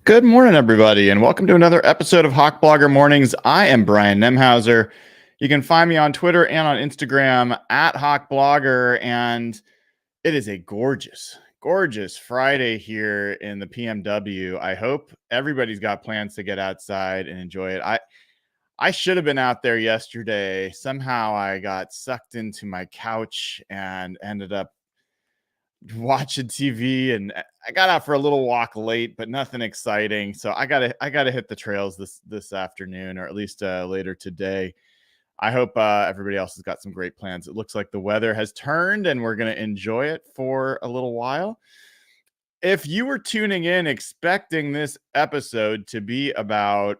Good morning, everybody, and welcome to another episode of Hawk Blogger Mornings. I am Brian Nemhauser. You can find me on Twitter and on Instagram at Hawk Blogger, and it is a gorgeous, gorgeous Friday here in the PMW. I hope everybody's got plans to get outside and enjoy it. I should have been out there yesterday. Somehow I got sucked into my couch and ended up watching TV, and I got out for a little walk late, but nothing exciting. So I gotta hit the trails this afternoon, or at least later today. I hope everybody else has got some great plans. It looks like the weather has turned, and we're gonna enjoy it for a little while. If you were tuning in expecting this episode to be about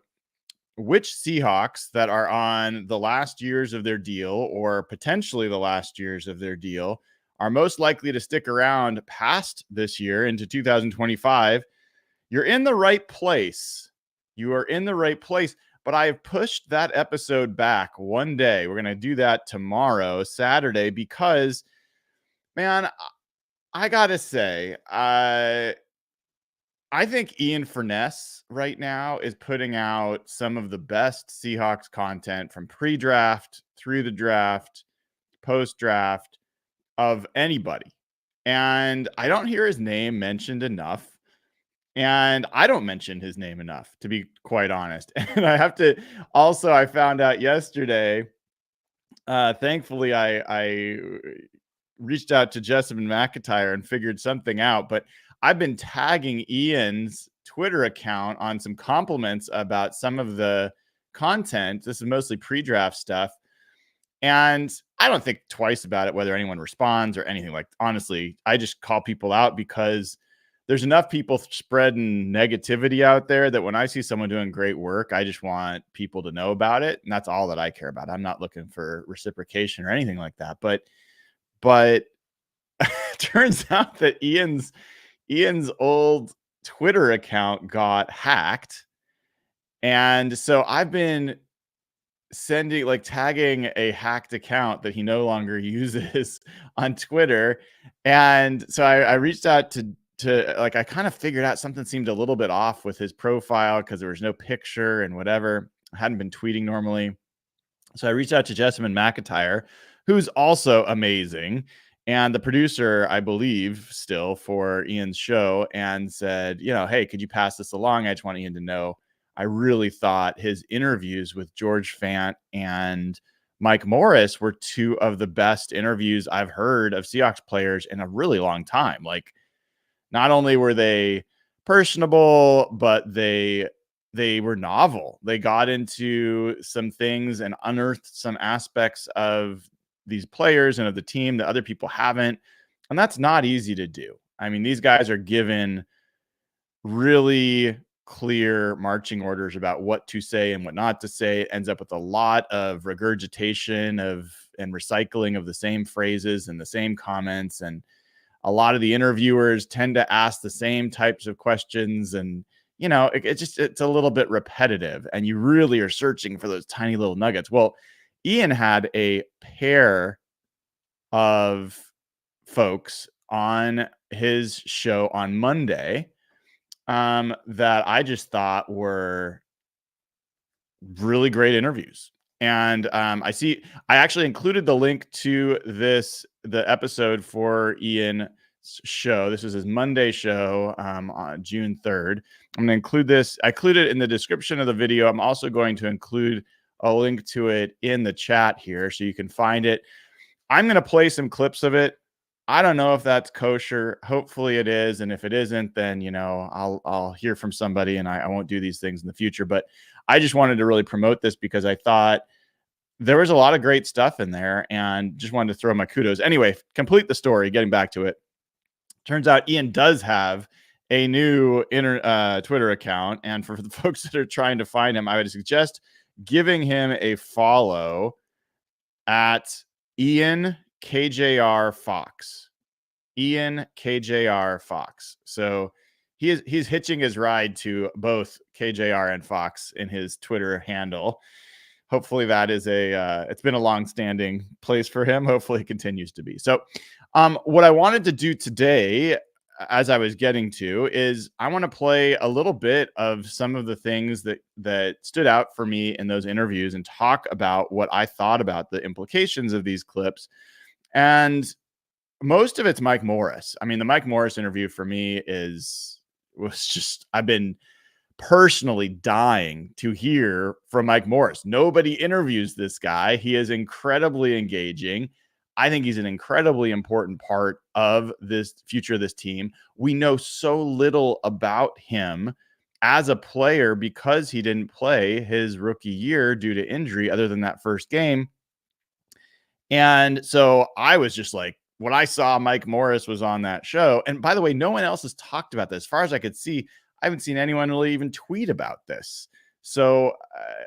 which Seahawks that are on the last years of their deal, or potentially the last years of their deal, are most likely to stick around past this year into 2025, you're in the right place. You are in the right place. But I have pushed that episode back one day. We're going to do that tomorrow, Saturday, because, man, I got to say, I think Ian Furness right now is putting out some of the best Seahawks content from pre-draft through the draft, post-draft, of anybody. And I don't hear his name mentioned enough. And I don't mention his name enough, to be quite honest. And I found out yesterday, thankfully, I reached out to Jessamine McIntyre and figured something out. But I've been tagging Ian's Twitter account on some compliments about some of the content. This is mostly pre-draft stuff. And I don't think twice about it, whether anyone responds or anything. Like, honestly, I just call people out because there's enough people spreading negativity out there that when I see someone doing great work, I just want people to know about it. And that's all that I care about. I'm not looking for reciprocation or anything like that. But it turns out that Ian's old Twitter account got hacked. And so I've been tagging a hacked account that he no longer uses on Twitter. And so I reached out to I kind of figured out something seemed a little bit off with his profile because there was no picture and whatever. I hadn't been tweeting normally. So I reached out to Jessamine McIntyre, who's also amazing, and the producer, I believe, still for Ian's show, and said, hey, could you pass this along? I just want Ian to know I really thought his interviews with George Fant and Mike Morris were two of the best interviews I've heard of Seahawks players in a really long time. Like, not only were they personable, but they were novel. They got into some things and unearthed some aspects of these players and of the team that other people haven't. And that's not easy to do. I mean, these guys are given really clear marching orders about what to say and what not to say. It ends up with a lot of regurgitation and recycling of the same phrases and the same comments. And a lot of the interviewers tend to ask the same types of questions. And, it's a little bit repetitive, and you really are searching for those tiny little nuggets. Well, Ian had a pair of folks on his show on Monday that I just thought were really great interviews. And I actually included the link to the episode for Ian's show. This was his Monday show on June 3rd. I'm going to include this. I included it in the description of the video. I'm also going to include a link to it in the chat here so you can find it. I'm going to play some clips of it. I don't know if that's kosher. Hopefully it is. And if it isn't, then, I'll hear from somebody, and I won't do these things in the future. But I just wanted to really promote this because I thought there was a lot of great stuff in there, and just wanted to throw my kudos. Anyway, complete the story, getting back to it. Turns out Ian does have a new Twitter account. And for the folks that are trying to find him, I would suggest giving him a follow at Ian KJR Fox. Ian KJR Fox. So he's hitching his ride to both KJR and Fox in his Twitter handle. Hopefully that is it's been a long-standing place for him. Hopefully it continues to be. So what I wanted to do today as I was getting to, is I want to play a little bit of some of the things that stood out for me in those interviews and talk about what I thought about the implications of these clips. And most of it's Mike Morris. I mean, the Mike Morris interview for me was just, I've been personally dying to hear from Mike Morris. Nobody interviews this guy. He is incredibly engaging. I think he's an incredibly important part of this future of this team. We know so little about him as a player because he didn't play his rookie year due to injury, other than that first game. And so I was just like, when I saw Mike Morris was on that show, and by the way, no one else has talked about this. As far as I could see, I haven't seen anyone really even tweet about this. So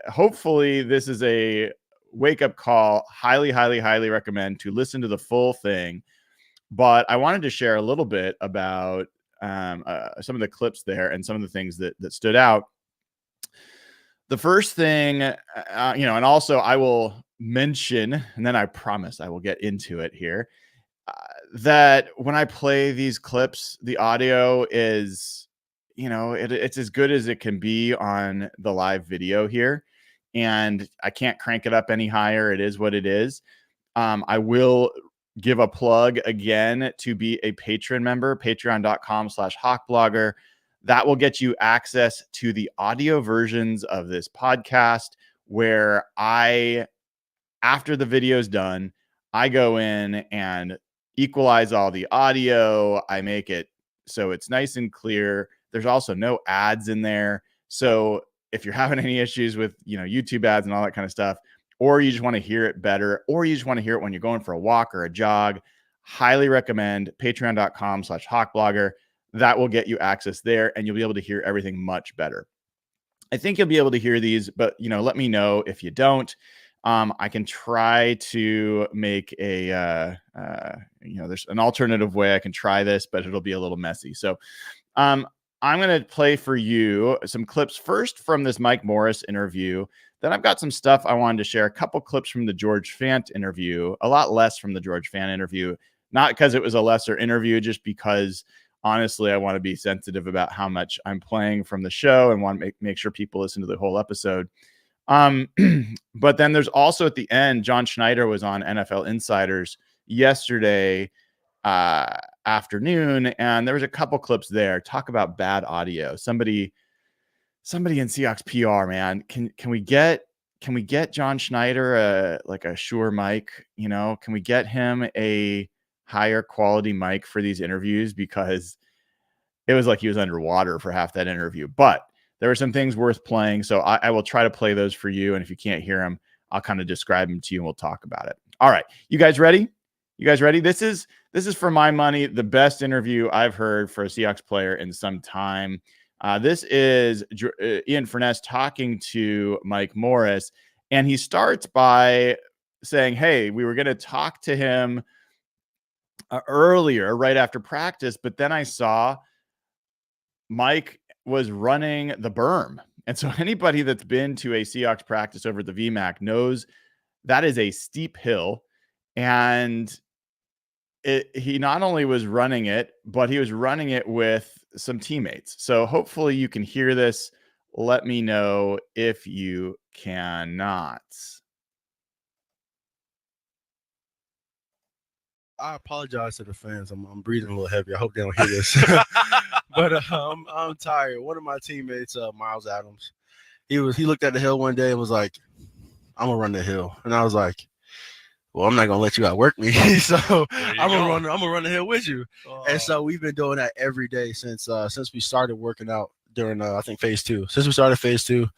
hopefully this is a wake-up call. Highly, highly, highly recommend to listen to the full thing. But I wanted to share a little bit about some of the clips there and some of the things that stood out. The first thing, and also I will mention, and then I promise I will get into it here, that when I play these clips, the audio is, it's as good as it can be on the live video here. And I can't crank it up any higher. It is what it is. I will give a plug again to be a patron member, patreon.com/hawkblogger. That will get you access to the audio versions of this podcast where after the video is done, I go in and equalize all the audio. I make it so it's nice and clear. There's also no ads in there. So if you're having any issues with, YouTube ads and all that kind of stuff, or you just want to hear it better, or you just want to hear it when you're going for a walk or a jog, highly recommend patreon.com/hawkblogger. That will get you access there, and you'll be able to hear everything much better. I think you'll be able to hear these, but let me know if you don't. I can try to make there's an alternative way I can try this, but it'll be a little messy. So I'm going to play for you some clips first from this Mike Morris interview. Then I've got some stuff I wanted to share, a couple clips from the George Fant interview, a lot less from the George Fant interview, not because it was a lesser interview, just because honestly, I want to be sensitive about how much I'm playing from the show and want to make sure people listen to the whole episode. But then there's also at the end, John Schneider was on NFL Insiders yesterday afternoon, and there was a couple clips there. Talk about bad audio. Somebody in Seahawks PR, man. Can we get John Schneider a Shure mic? Can we get him a higher quality mic for these interviews? Because it was like he was underwater for half that interview. But there were some things worth playing, so I will try to play those for you. And if you can't hear them, I'll kind of describe them to you, and we'll talk about it. All right, you guys ready? This is for my money the best interview I've heard for a Seahawks player in some time. This is Ian Furness talking to Mike Morris, and he starts by saying, "Hey, we were going to talk to him earlier, right after practice, but then I saw Mike was running the berm." And so anybody that's been to a Seahawks practice over at the VMAC knows that is a steep hill. And he not only was running it, but he was running it with some teammates. So hopefully you can hear this. Let me know if you cannot. I apologize to the fans. I'm breathing a little heavy. I hope they don't hear this. But I'm tired. One of my teammates, Miles Adams, he looked at the hill one day and was like, "I'm gonna run the hill," and I was like, "Well, I'm not gonna let you outwork me, so I'm gonna run the hill with you." Oh. And so we've been doing that every day since we started working out during I think phase 2. Since we started phase 2.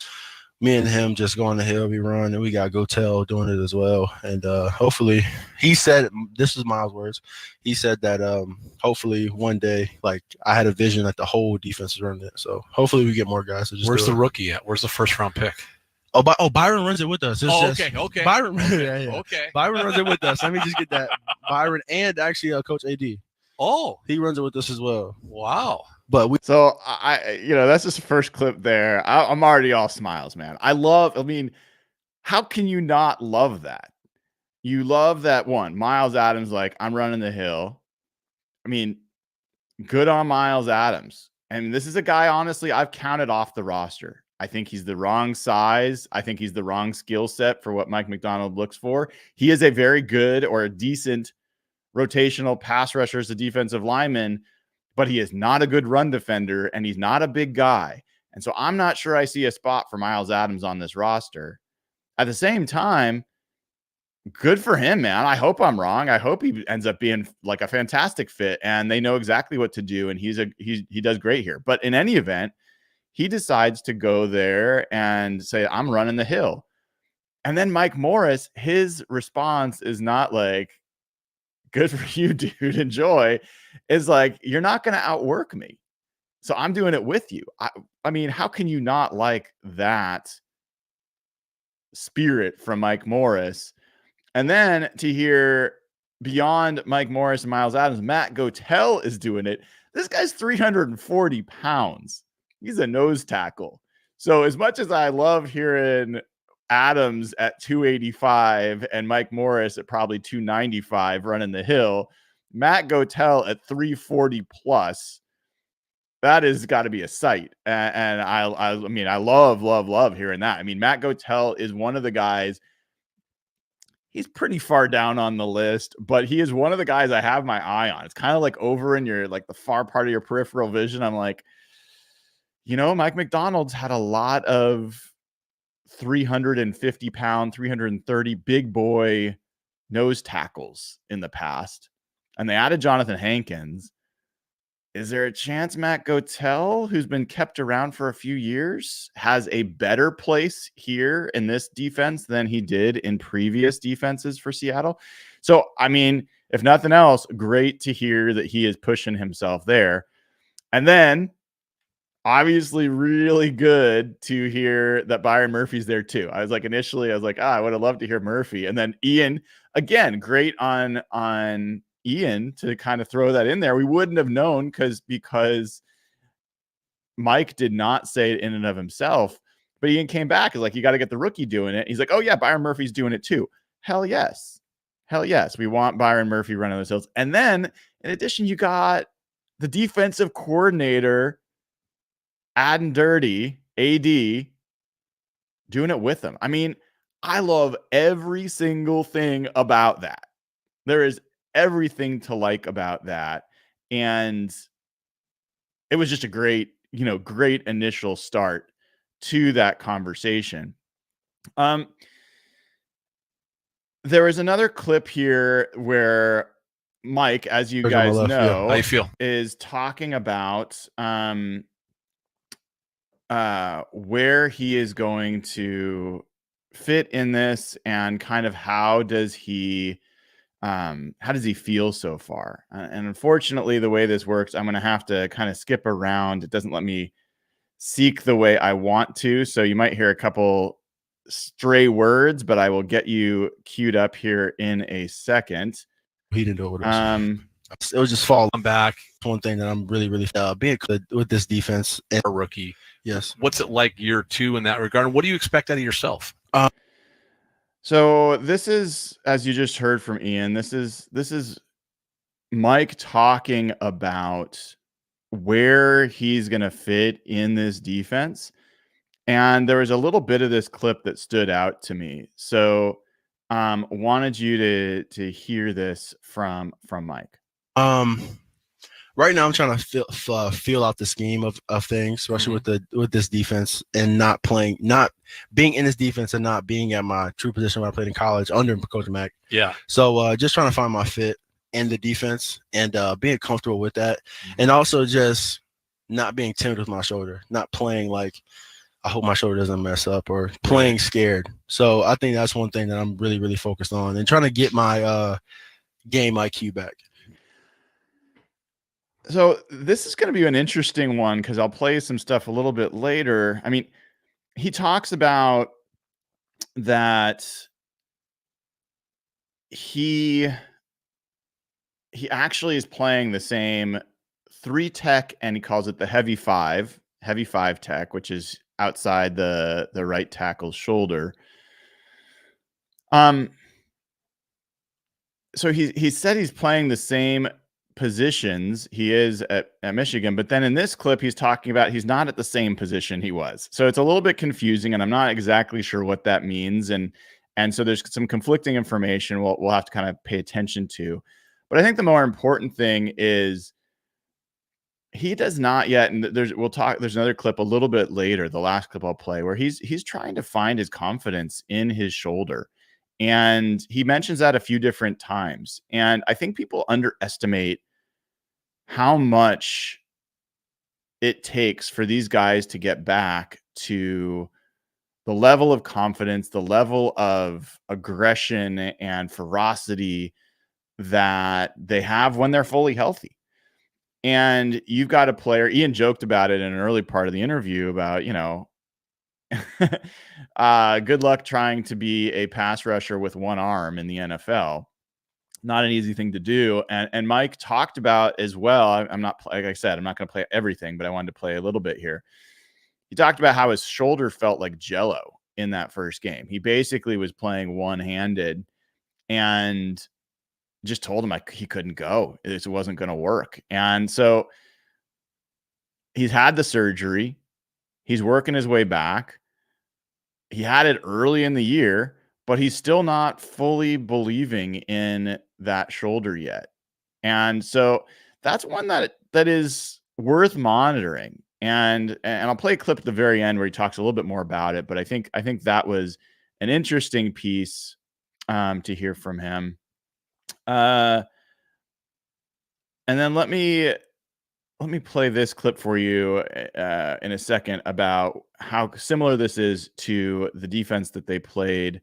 Me and him just go on the hill, we run, and we got Gotel doing it as well. And hopefully, he said, this is Miles' words, he said that hopefully one day, like, I had a vision that the whole defense is running it. So hopefully we get more guys to just Where's the rookie at? Where's the first round pick? Byron runs it with us. Okay. Byron, okay. Byron runs it with us. Let me just get that. Byron and actually Coach AD. Oh, he runs it with us as well. Wow. But so that's just the first clip there. I'm already all smiles, man. How can you not love that? You love that one. Miles Adams, like, I'm running the hill. I mean, good on Miles Adams. And this is a guy, honestly, I've counted off the roster. I think he's the wrong size. I think he's the wrong skill set for what Mike Macdonald looks for. He is a very good or a decent rotational pass rusher as a defensive lineman, but he is not a good run defender, and he's not a big guy. And so I'm not sure I see a spot for Miles Adams on this roster. At the same time, good for him, man. I hope I'm wrong. I hope he ends up being like a fantastic fit and they know exactly what to do. And he does great here. But in any event, he decides to go there and say, I'm running the hill. And then Mike Morris, his response is not like, good for you, dude. Enjoy. Is like, you're not going to outwork me. So I'm doing it with you. I mean, how can you not like that spirit from Mike Morris? And then to hear beyond Mike Morris and Miles Adams, Matt Goetell is doing it. This guy's 340 pounds. He's a nose tackle. So as much as I love hearing Adams at 285 and Mike Morris at probably 295 running the hill, Matt Goetell at 340 plus, that has got to be a sight. And I mean, I love hearing that. I mean, Matt Goetell is one of the guys. He's pretty far down on the list, but he is one of the guys I have my eye on. It's kind of like over in your, like the far part of your peripheral vision. I'm like, you know, Mike Macdonald's had a lot of 350 pound, 330 big boy nose tackles in the past. And they added Jonathan Hankins. Is there a chance Matt Goetell, who's been kept around for a few years, has a better place here in this defense than he did in previous defenses for Seattle? So, I mean, if nothing else, great to hear that he is pushing himself there. And then, obviously, really good to hear that Byron Murphy's there too. I was like, initially, I was like, I would have loved to hear Murphy. And then Ian, again, great on Ian to kind of throw that in there. We wouldn't have known because Mike did not say it in and of himself, but Ian came back. Is like, you got to get the rookie doing it. He's like, oh yeah, Byron Murphy's doing it too. Hell yes. We want Byron Murphy running those hills. And then in addition, you got the defensive coordinator, adding dirty AD, doing it with him. I mean, I love every single thing about that. There is everything to like about that. And it was just a great initial start to that conversation. There is another clip here where Mike, as you guys know, how you feel, is talking about where he is going to fit in this and kind of how does he feel so far? And unfortunately, the way this works, I'm going to have to kind of skip around. It doesn't let me seek the way I want to. So you might hear a couple stray words, but I will get you queued up here in a second. He didn't do what it was. It was just fall. I'm back. One thing that I'm really being good with this defense and a rookie. Yes. What's it like year two in that regard? And what do you expect out of yourself? So this is, as you just heard from Ian, this is Mike talking about where he's going to fit in this defense. And there was a little bit of this clip that stood out to me. So wanted you to hear this from Mike. Right now I'm trying to feel out the scheme of things, especially with this defense, and not being in this defense and not being at my true position when I played in college under Coach Mack. Yeah. So just trying to find my fit in the defense and being comfortable with that, and also just not being timid with my shoulder, not playing like I hope my shoulder doesn't mess up or playing scared. So I think that's one thing that I'm really focused on and trying to get my game IQ back. So this is going to be an interesting one because I'll play some stuff a little bit later. I mean, he talks about that he actually is playing the same 3 tech, and he calls it the heavy five tech, which is outside the right tackle's shoulder. So he said he's playing the same positions he is at Michigan, but then in this clip he's talking about he's not at the same position he was. So it's a little bit confusing, and I'm not exactly sure what that means. And so there's some conflicting information we'll have to kind of pay attention to. But I think the more important thing is he does not yet, and there's another clip a little bit later, the last clip I'll play, where he's trying to find his confidence in his shoulder. And he mentions that a few different times. And I think people underestimate how much it takes for these guys to get back to the level of confidence, the level of aggression and ferocity that they have when they're fully healthy. And you've got a player, Ian joked about it in an early part of the interview about, good luck trying to be a pass rusher with one arm in the NFL. Not an easy thing to do. And Mike talked about as well. I'm not, like I said, I'm not going to play everything, but I wanted to play a little bit here. He talked about how his shoulder felt like jello in that first game. He basically was playing one-handed and just told him he couldn't go. It wasn't going to work. And so he's had the surgery. He's working his way back. He had it early in the year, but he's still not fully believing in that shoulder yet. And so that's one that is worth monitoring. And I'll play a clip at the very end where he talks a little bit more about it. But I think that was an interesting piece to hear from him. And then let me play this clip for you in a second about how similar this is to the defense that they played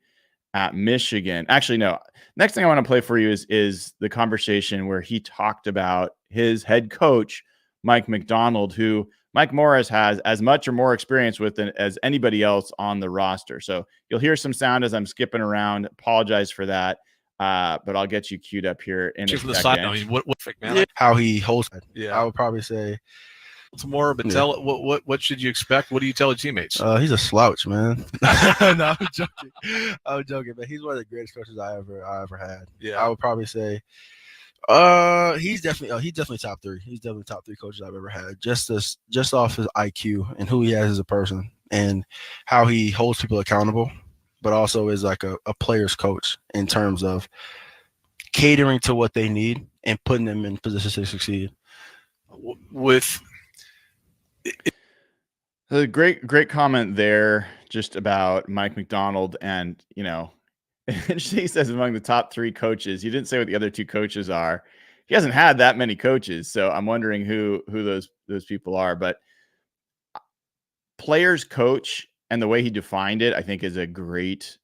at Michigan. Actually, no. Next thing I want to play for you is the conversation where he talked about his head coach, Mike Macdonald, who Mike Morris has as much or more experience with as anybody else on the roster. So you'll hear some sound as I'm skipping around. Apologize for that. But I'll get you queued up here in a second. Side, I mean, what man? How he holds it. Yeah, I would probably say it's more. But tell what should you expect? What do you tell your teammates? He's a slouch, man. No, I'm joking. I'm joking, but he's one of the greatest coaches I ever had. Yeah, I would probably say, he's definitely top three. He's definitely top three coaches I've ever had. Just off his IQ and who he has as a person and how he holds people accountable, but also is like a player's coach in terms of catering to what they need and putting them in positions to succeed. With a great comment there, just about Mike Macdonald, and he says among the top three coaches. He didn't say what the other two coaches are. He hasn't had that many coaches, so I'm wondering who those people are. But players coach, and the way he defined it, I think, is a great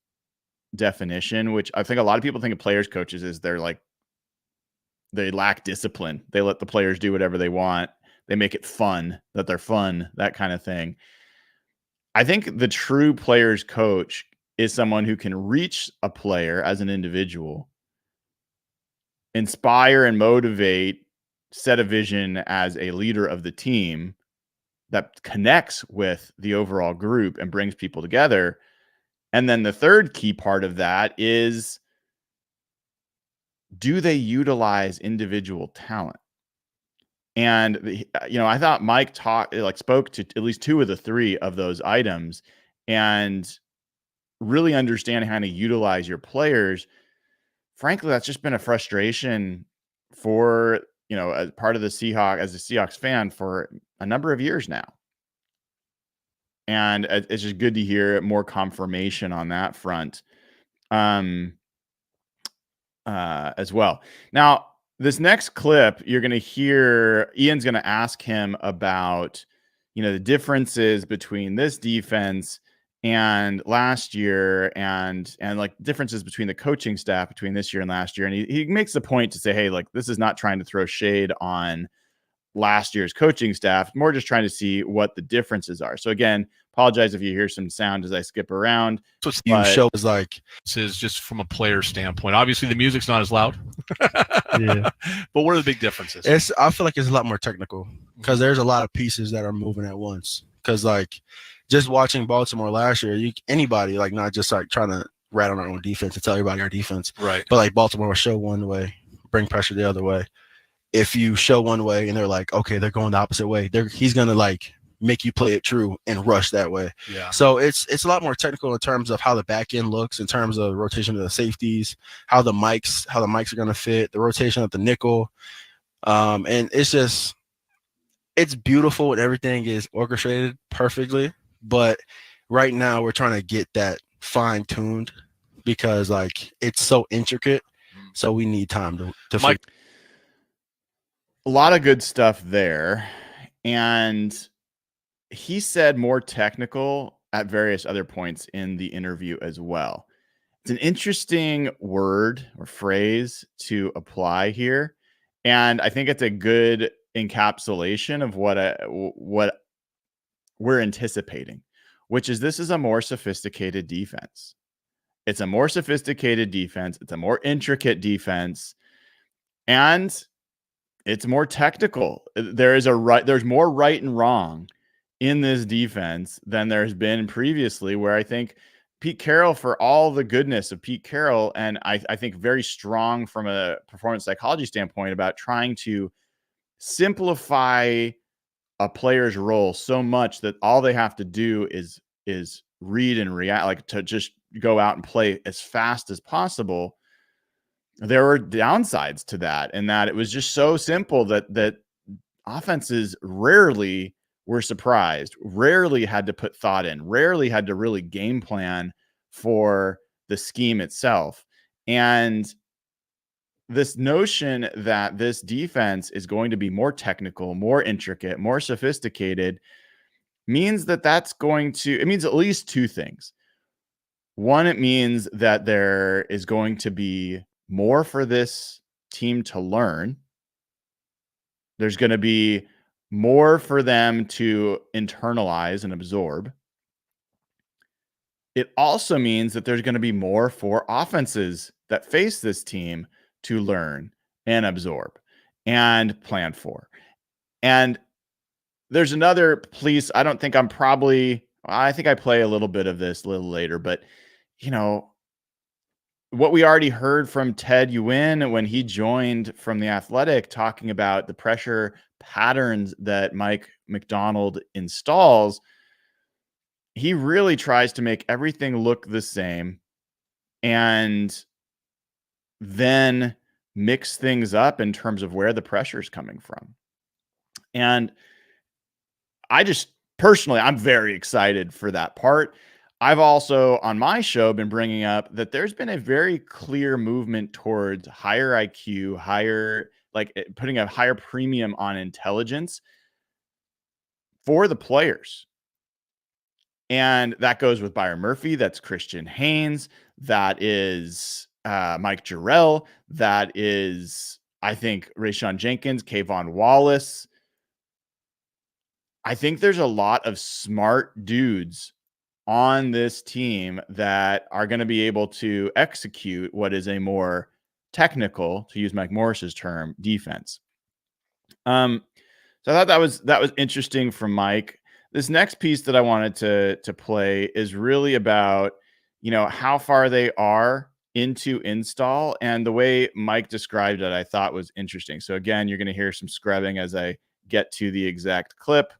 definition, which I think a lot of people think of players coaches as they lack discipline. They let the players do whatever they want. They make it fun, that they're fun, that kind of thing. I think the true players coach is someone who can reach a player as an individual, inspire and motivate, set a vision as a leader of the team that connects with the overall group and brings people together. And then the third key part of that is, do they utilize individual talent? And, I thought Mike spoke to at least two of the three of those items, and really understanding how to utilize your players. Frankly, that's just been a frustration for, as part of the Seahawks, as a Seahawks fan, for a number of years now. And it's just good to hear more confirmation on that front as well. Now, this next clip, you're going to hear Ian's going to ask him about, the differences between this defense and last year, and like differences between the coaching staff between this year and last year. And he makes the point to say, hey, like, this is not trying to throw shade on last year's coaching staff, more just trying to see what the differences are. So again, apologize if you hear some sound as I skip around. So you show is like, this is just from a player standpoint. Obviously the music's not as loud. Yeah. But what are the big differences? I feel like it's a lot more technical because there's a lot of pieces that are moving at once. Because like just watching Baltimore last year, anybody, like, not just like trying to rat on our own defense and tell everybody our defense. Right. But like Baltimore will show one way, bring pressure the other way. if you show one way and they're like, okay, they're going the opposite way, he's going to like make you play it true and rush that way. Yeah. So it's a lot more technical in terms of how the back end looks, in terms of rotation of the safeties, how the mics are going to fit, the rotation of the nickel. And it's beautiful and everything is orchestrated perfectly. But right now we're trying to get that fine tuned because like it's so intricate. So we need time to Mike, a lot of good stuff there. And he said more technical at various other points in the interview as well. It's an interesting word or phrase to apply here. And I think it's a good encapsulation of what we're anticipating, which is this is a more sophisticated defense. It's a more sophisticated defense. It's a more intricate defense. And it's more technical. There's more right and wrong in this defense than there's been previously, where I think Pete Carroll, for all the goodness of Pete Carroll, and I think very strong from a performance psychology standpoint about trying to simplify a player's role so much that all they have to do is read and react, like to just go out and play as fast as possible. There were downsides to that, and that it was just so simple that offenses rarely were surprised, rarely had to put thought in, rarely had to really game plan for the scheme itself. And this notion that this defense is going to be more technical, more intricate, more sophisticated means that it means at least two things. One, it means that there is going to be more for this team to learn. There's going to be more for them to internalize and absorb. It also means that there's going to be more for offenses that face this team to learn and absorb and plan for. And there's another piece. I think I play a little bit of this a little later, but what we already heard from Ted Ewin when he joined from The Athletic, talking about the pressure patterns that Mike McDonald installs, he really tries to make everything look the same and then mix things up in terms of where the pressure is coming from. And I'm very excited for that part. I've also on my show been bringing up that there's been a very clear movement towards higher IQ, putting a higher premium on intelligence for the players. And that goes with Byron Murphy. That's Christian Haynes. That is Mike Jarrell. That is, I think, Rayshon Jenkins, Kayvon Wallace. I think there's a lot of smart dudes on this team that are going to be able to execute what is a more technical, to use Mike Morris's term, defense. So I thought that was interesting from Mike. This next piece that I wanted to play is really about, how far they are into install, and the way Mike described it, I thought was interesting. So again, you're going to hear some scrubbing as I get to the exact clip.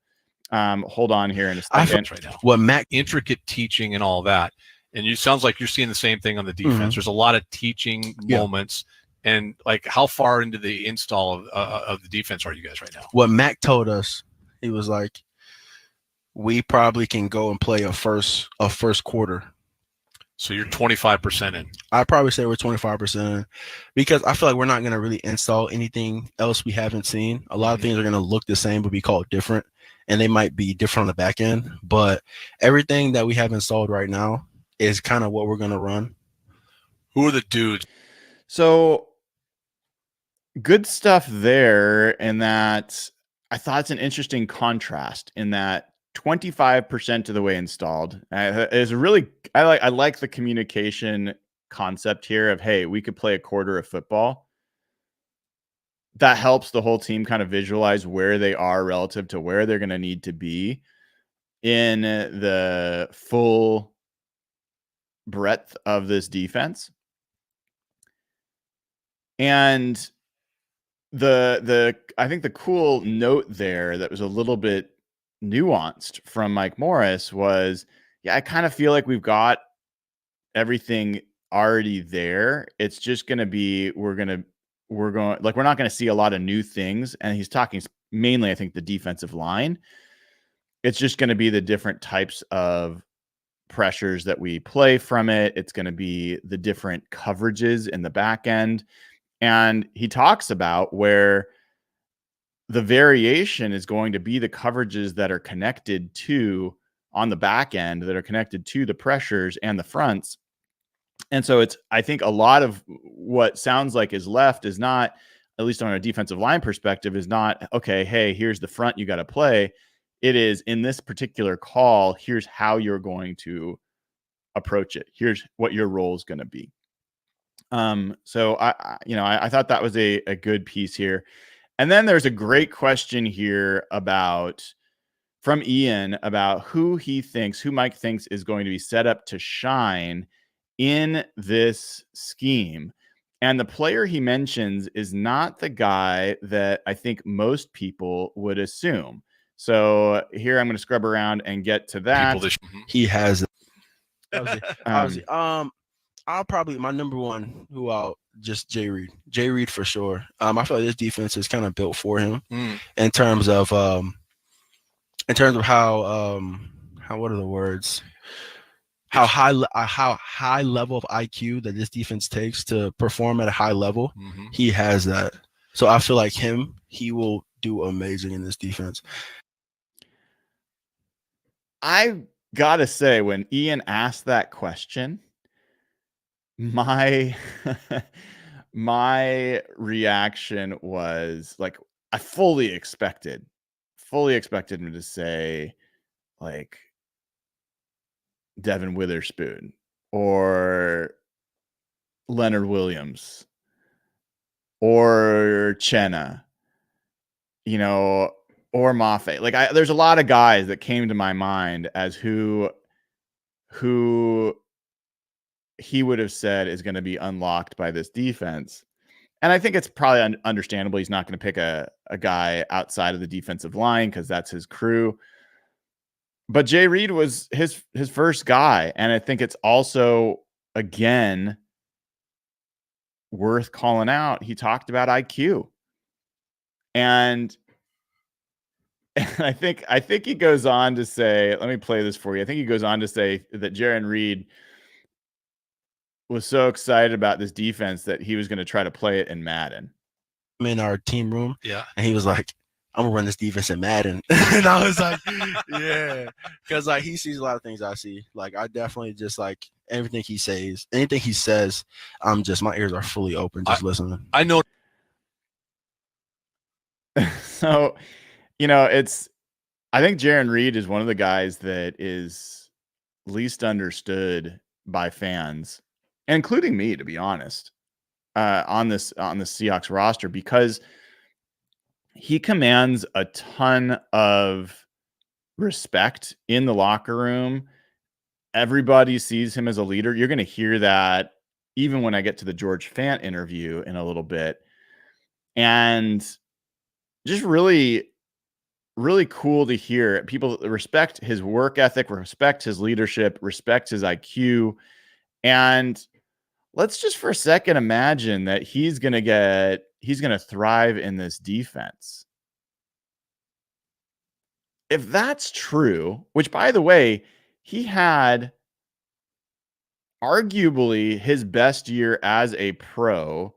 Hold on here in a second. Right now. Intricate teaching and all that. And you sounds like you're seeing the same thing on the defense. Mm-hmm. There's a lot of teaching moments. And like, how far into the install of the defense are you guys right now? What Mac told us, he was like, we probably can go and play a first quarter. So you're 25% in. I'd probably say we're 25% in, because I feel like we're not going to really install anything else we haven't seen. A lot of things are going to look the same but be called different, and they might be different on the back end. But everything that we have installed right now is kind of what we're going to run. Who are the dudes? So good stuff there, in that I thought it's an interesting contrast in that 25% of the way installed is really, I like the communication concept here of, hey, we could play a quarter of football. That helps the whole team kind of visualize where they are relative to where they're going to need to be in the full breadth of this defense. And I think the cool note there that was a little bit nuanced from Mike Morris was, yeah, I kind of feel like we've got everything already there. It's just going to be, we're not going to see a lot of new things. And he's talking mainly, I think, the defensive line. It's just going to be the different types of pressures that we play from it. It's going to be the different coverages in the back end. And he talks about where the variation is going to be the coverages that are connected to on the back end, that are connected to the pressures and the fronts. And so I think a lot of what sounds like is left is not, at least on a defensive line perspective, is not, okay, hey, here's the front you got to play. It is, in this particular call, here's how you're going to approach it. Here's what your role is going to be. So I thought that was a good piece here. And then there's a great question here from Ian about who Mike thinks is going to be set up to shine in this scheme. And the player he mentions is not the guy that I think most people would assume. So here I'm going to scrub around and get to that. He has obviously, I'll probably, my number one, just Jay Reed. Jay Reed for sure. I feel like this defense is kind of built for him in terms of how what are the words? How high level of IQ that this defense takes to perform at a high level. Mm-hmm. He has that. So I feel like he will do amazing in this defense. I gotta say, when Ian asked that question, my reaction was like, I fully expected him to say like Devin Witherspoon or Leonard Williams or Chenna, or Mafe. Like there's a lot of guys that came to my mind as who he would have said is going to be unlocked by this defense. And I think it's probably understandable. He's not going to pick a guy outside of the defensive line because that's his crew. But Jay Reed was his first guy. And I think it's also, again, worth calling out. He talked about IQ. And I think he goes on to say, let me play this for you. I think he goes on to say that Jaron Reed was so excited about this defense that he was going to try to play it in Madden. I'm in our team room. Yeah. And he was like, I'm going to run this defense in Madden. And I was like, yeah. Because like he sees a lot of things I see. Like I definitely just like everything he says, anything he says, my ears are fully open just listening. I know. So, I think Jaron Reed is one of the guys that is least understood by fans, including me, to be honest, on the Seahawks roster, because he commands a ton of respect in the locker room. Everybody sees him as a leader. You're going to hear that even when I get to the George Fant interview in a little bit. And just really, really cool to hear. People respect his work ethic, respect his leadership, respect his IQ. And let's just for a second imagine that he's going to thrive in this defense. If that's true, which by the way, he had arguably his best year as a pro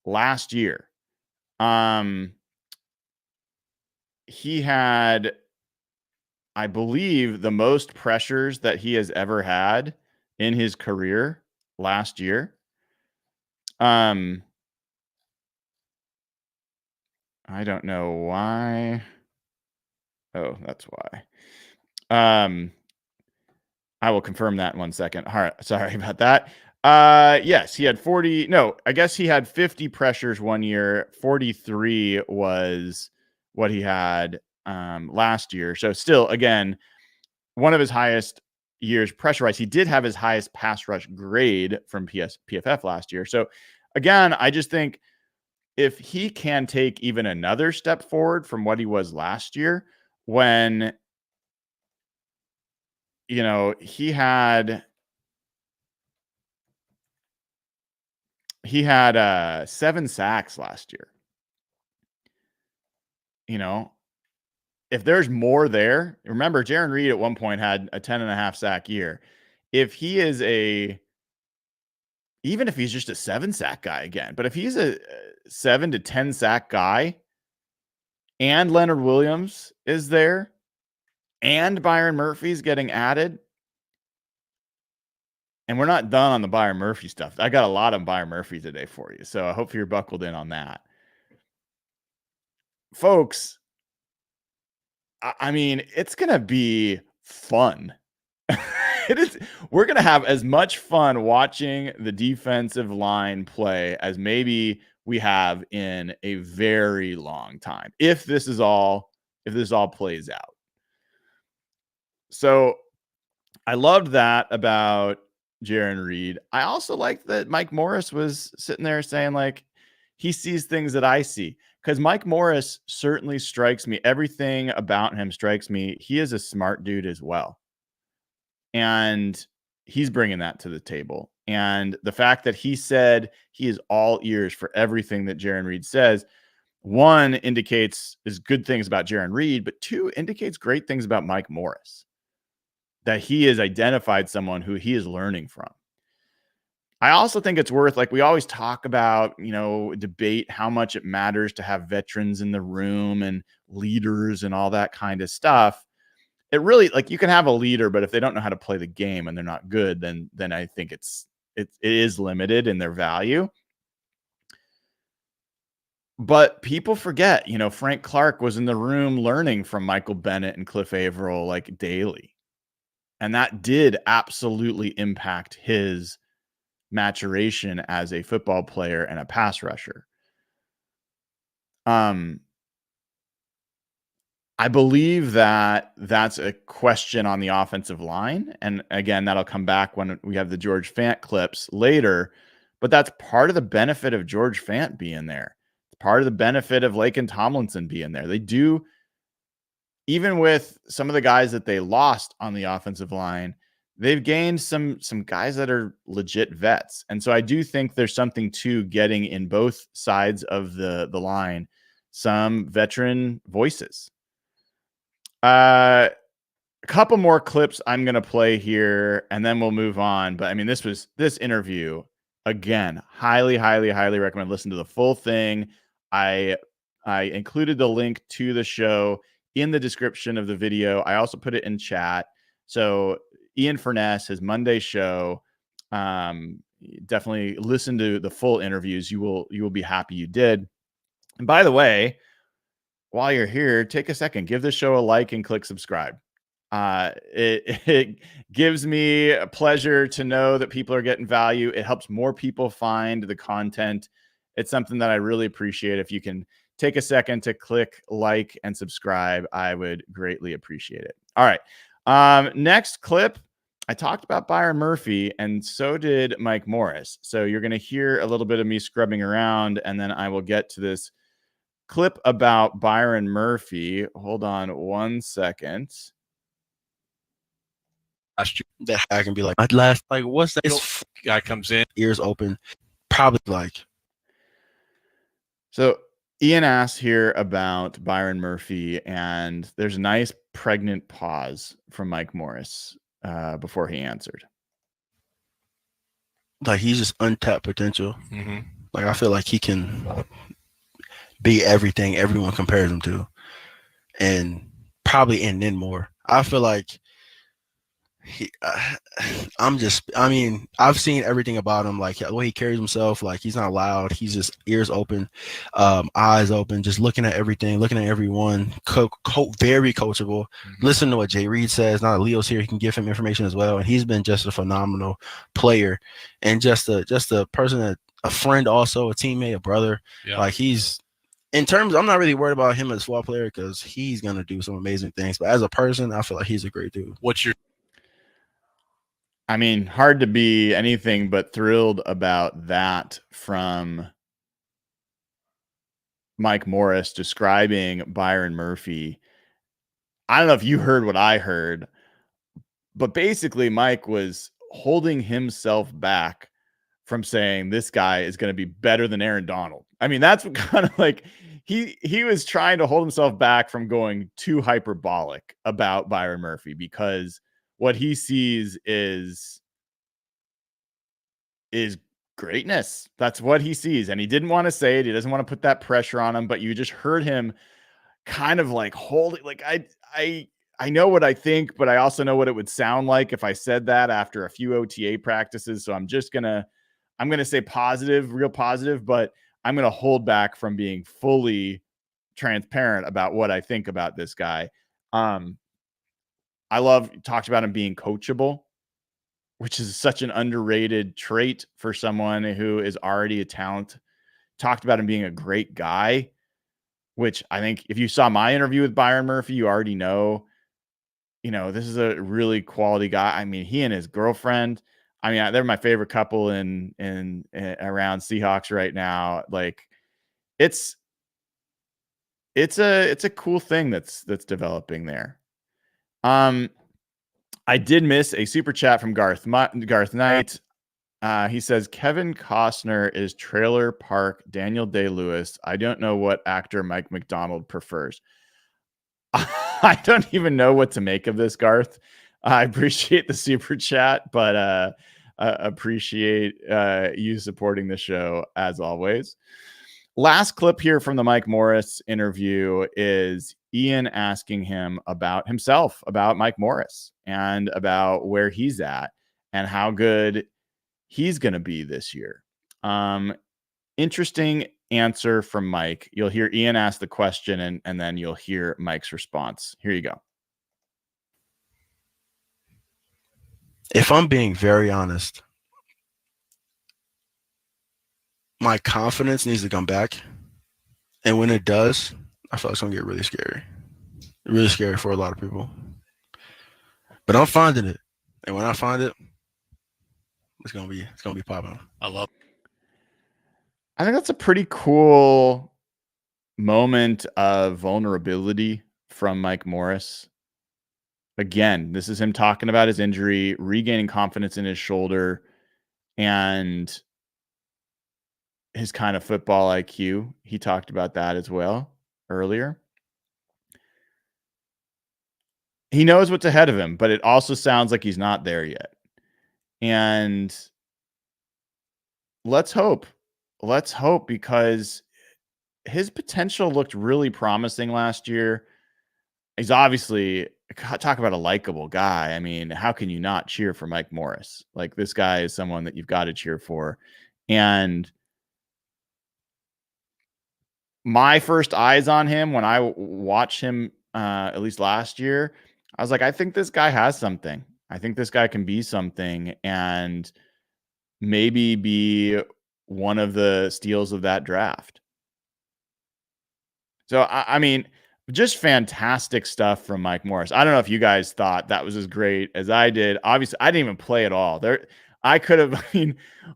last year. He had, I believe, the most pressures that he has ever had in his career last year. I don't know why. Oh, that's why. I will confirm that in 1 second. All right, sorry about that. Yes, he had 40. No, I guess he had 50 pressures one year. 43 was what he had last year. So still, again, one of his highest years pressure-wise. He did have his highest pass rush grade from PFF last year. So again, I just think if he can take even another step forward from what he was last year, when, you know, he had 7 sacks last year. You know, if there's more there, remember Jaron Reed at one point had a 10.5 sack year. If he is even if he's just a 7 sack guy again, but if he's a 7 to 10 sack guy and Leonard Williams is there and Byron Murphy's getting added, and we're not done on the Byron Murphy stuff. I got a lot of Byron Murphy today for you, so I hope you're buckled in on that. Folks, I mean, it's going to be fun. It is. We're going to have as much fun watching the defensive line play as maybe we have in a very long time, if this all plays out. So I loved that about Jaron Reed. I also like that Mike Morris was sitting there saying, like, he sees things that I see, because Mike Morris certainly strikes me. Everything about him strikes me. He is a smart dude as well. And he's bringing that to the table. And the fact that he said he is all ears for everything that Jaron Reed says, one, indicates is good things about Jaron Reed, but two, indicates great things about Mike Morris, that he has identified someone who he is learning from. I also think it's worth, like, we always talk about, you know, debate how much it matters to have veterans in the room and leaders and all that kind of stuff. It really, like, you can have a leader, but if they don't know how to play the game and they're not good, then I think it is limited in their value. But people forget, you know, Frank Clark was in the room learning from Michael Bennett and Cliff Averill like daily. And that did absolutely impact his maturation as a football player and a pass rusher. I believe that that's a question on the offensive line. And again, that'll come back when we have the George Fant clips later. But that's part of the benefit of George Fant being there. It's part of the benefit of Laken Tomlinson being there. They do, even with some of the guys that they lost on the offensive line, they've gained some guys that are legit vets. And so I do think there's something to getting in both sides of the line some veteran voices. A couple more clips I'm going to play here, and then we'll move on. But I mean, this interview, again, highly recommend listen to the full thing. I included the link to the show in the description of the video. I also put it in chat. So Ian Furness, his Monday show, definitely listen to the full interviews. You will be happy you did. And by the way, while you're here, take a second, give the show a like and click subscribe. It gives me a pleasure to know that people are getting value. It helps more people find the content. It's something that I really appreciate. If you can take a second to click like and subscribe, I would greatly appreciate it. All right. Next clip. I talked about Byron Murphy, and so did Mike Morris. So you're going to hear a little bit of me scrubbing around, and then I will get to this clip about Byron Murphy. Hold on one second. That I can be like, at last, like, what's that? This guy comes in, ears open, probably like. So Ian asked here about Byron Murphy, and there's a nice pregnant pause from Mike Morris before he answered. Like, he's just untapped potential. Mm-hmm. Like, I feel like he can be everything everyone compares him to, and probably and then more. I feel like I've seen everything about him, like the way he carries himself. Like, he's not loud. He's just ears open, eyes open, just looking at everything, looking at everyone. Very coachable. Mm-hmm. Listen to what Jay Reed says. Now that Leo's here, he can give him information as well. And he's been just a phenomenal player, and just a person, that a friend, also a teammate, a brother. Yeah. Like, he's. In terms, I'm not really worried about him as a football player because he's gonna do some amazing things. But as a person, I feel like he's a great dude. I mean, hard to be anything but thrilled about that from Mike Morris describing Byron Murphy. I don't know if you heard what I heard, but basically Mike was holding himself back from saying this guy is going to be better than Aaron Donald. I mean, that's what kind of like he was trying to hold himself back from going too hyperbolic about Byron Murphy, because what he sees is greatness. That's what he sees. And he didn't want to say it. He doesn't want to put that pressure on him, but you just heard him kind of like hold it. Like I know what I think, but I also know what it would sound like if I said that after a few OTA practices. So I'm going to say positive, real positive, but I'm going to hold back from being fully transparent about what I think about this guy. Talked about him being coachable, which is such an underrated trait for someone who is already a talent. Talked about him being a great guy, which I think if you saw my interview with Byron Murphy, you already know, this is a really quality guy. I mean, he and his girlfriend, I mean, they're my favorite couple in around Seahawks right now. Like it's a cool thing that's developing there. I did miss a super chat from Garth Knight. He says Kevin Costner is Trailer Park Daniel Day-Lewis. I don't know what actor Mike McDonald prefers. I don't even know what to make of this, Garth. I appreciate the super chat, but appreciate you supporting the show as always. Last clip here from the Mike Morris interview is Ian asking him about himself, about Mike Morris, and about where he's at and how good he's going to be this year. Interesting answer from Mike. You'll hear Ian ask the question, and then you'll hear Mike's response. Here you go. If I'm being very honest, my confidence needs to come back. And when it does, I feel like it's going to get really scary. Really scary for a lot of people. But I'm finding it. And when I find it, it's going to be popping. I think that's a pretty cool moment of vulnerability from Mike Morris. Again, this is him talking about his injury, regaining confidence in his shoulder, and his kind of football IQ. He talked about that as well earlier. He knows what's ahead of him, but it also sounds like he's not there yet. And let's hope, because his potential looked really promising last year. He's obviously, talk about a likable guy. I mean, how can you not cheer for Mike Morris? Like, this guy is someone that you've got to cheer for. And my first eyes on him when I watched him, at least last year, I was like, I think this guy has something. I think this guy can be something and maybe be one of the steals of that draft. So, I mean, just fantastic stuff from Mike Morris. I don't know if you guys thought that was as great as I did. Obviously, I didn't even play at all. I could have,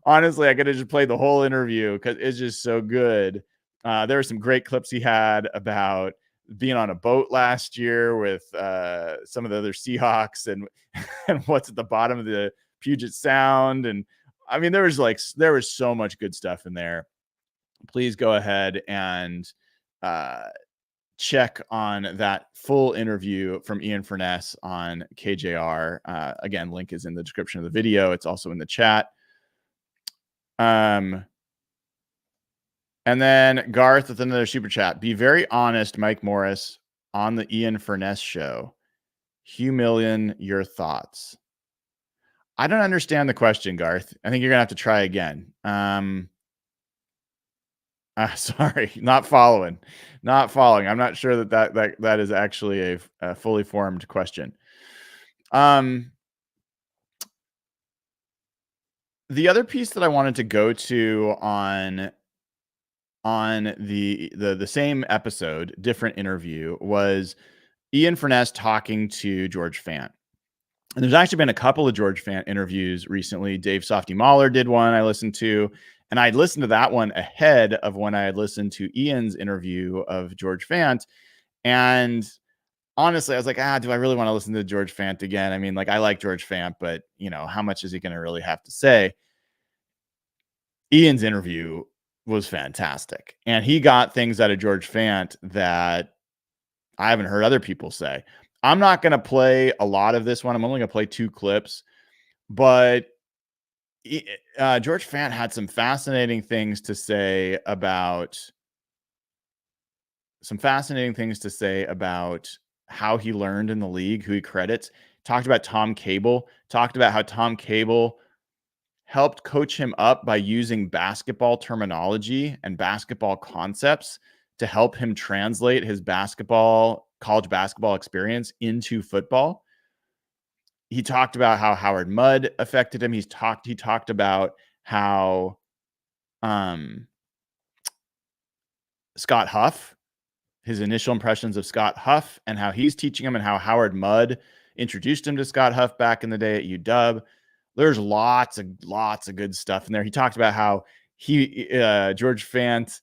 honestly, I could have just played the whole interview because it's just so good. There were some great clips he had about being on a boat last year with some of the other Seahawks and what's at the bottom of the Puget Sound. And I mean, there was so much good stuff in there. Please go ahead and check on that full interview from Ian Furness on KJR. Again, link is in the description of the video. It's also in the chat. And then Garth with another super chat. Be very honest, Mike Morris, on the Ian Furness show. Hugh Million, your thoughts. I don't understand the question, Garth. I think you're going to have to try again. Sorry, not following. I'm not sure that is actually a fully formed question. The other piece that I wanted to go to on the same episode, different interview, was Ian Furness talking to George Fant. And there's actually been a couple of George Fant interviews recently. Dave Softy Mahler did one I listened to, And I listened to that one ahead of when I had listened to Ian's interview of George Fant. And honestly, I was like, do I really want to listen to George Fant again? I mean, like, I like George Fant, but how much is he going to really have to say? Ian's interview was fantastic. And he got things out of George Fant that I haven't heard other people say. I'm not going to play a lot of this one. I'm only going to play 2 clips, but George Fant had some fascinating things to say about how he learned in the league, who he credits. Talked about Tom Cable, talked about how Tom Cable helped coach him up by using basketball terminology and basketball concepts to help him translate his college basketball experience into football. He talked about how Howard Mudd affected him. He talked about how Scott Huff, his initial impressions of Scott Huff, and how he's teaching him, and how Howard Mudd introduced him to Scott Huff back in the day at UW. There's lots of good stuff in there. He talked about how George Fant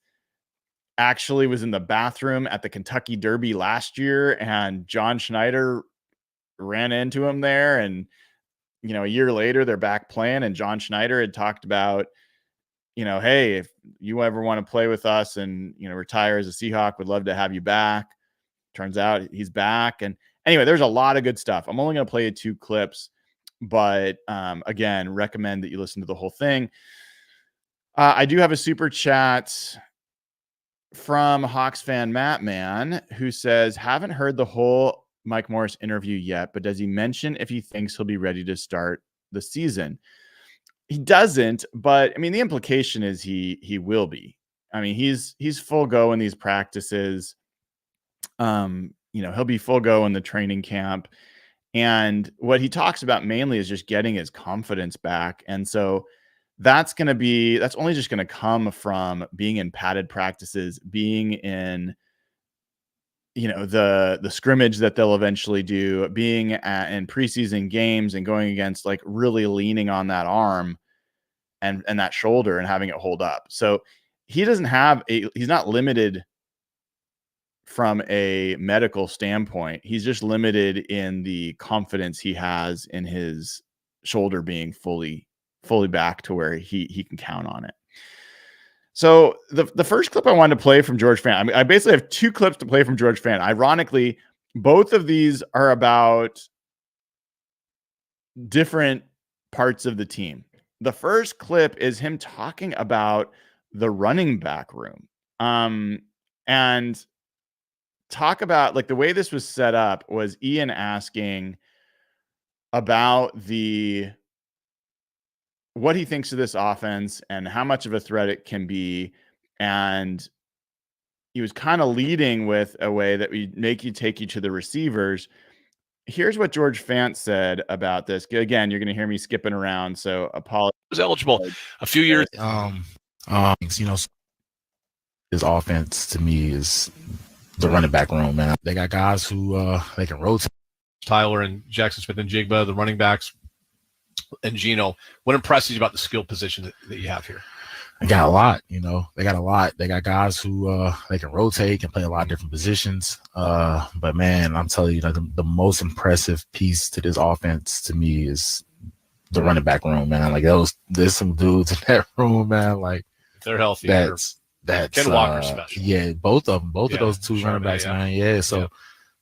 actually was in the bathroom at the Kentucky Derby last year, and John Schneider ran into him there. And, a year later, they're back playing, and John Schneider had talked about, hey, if you ever want to play with us and, retire as a Seahawk, would love to have you back. Turns out he's back. And anyway, there's a lot of good stuff. I'm only going to play 2 clips, but again, recommend that you listen to the whole thing. I do have a super chat from Hawks fan Matt Man, who says, haven't heard the whole Mike Morris interview yet, but does he mention if he thinks he'll be ready to start the season? He doesn't, but I mean, the implication is he will be. I mean, he's full go in these practices. He'll be full go in the training camp. And what he talks about mainly is just getting his confidence back. And so that's only just going to come from being in padded practices, being in, the scrimmage that they'll eventually do, being in preseason games and going against, like, really leaning on that arm and that shoulder and having it hold up. So he's not limited from a medical standpoint. He's just limited in the confidence he has in his shoulder being fully back to where he can count on it. So the first clip I wanted to play from George Fant, I basically have 2 clips to play from George Fant. Ironically, both of these are about different parts of the team. The first clip is him talking about the running back room. And talk about, like, the way this was set up was Ian asking about what he thinks of this offense and how much of a threat it can be. And he was kind of leading with a way that we take you to the receivers. Here's what George Fant said about this. Again, you're going to hear me skipping around, so apologize. Was eligible a few years. His offense to me is the running back room, man. They got guys who they can rotate. Tyler and Jackson Smith and Jigba, the running backs, and Gino. What impresses you about the skill position that you have here? They got a lot, They got a lot. They got guys who they can rotate, can play a lot of different positions. But man, I'm telling you, the most impressive piece to this offense to me is the running back room, man. Like, there's some dudes in that room, man. Like, if they're healthy. That's Ken Walker's special. Yeah, both of them, both of those 2 running backs, man. Yeah. So,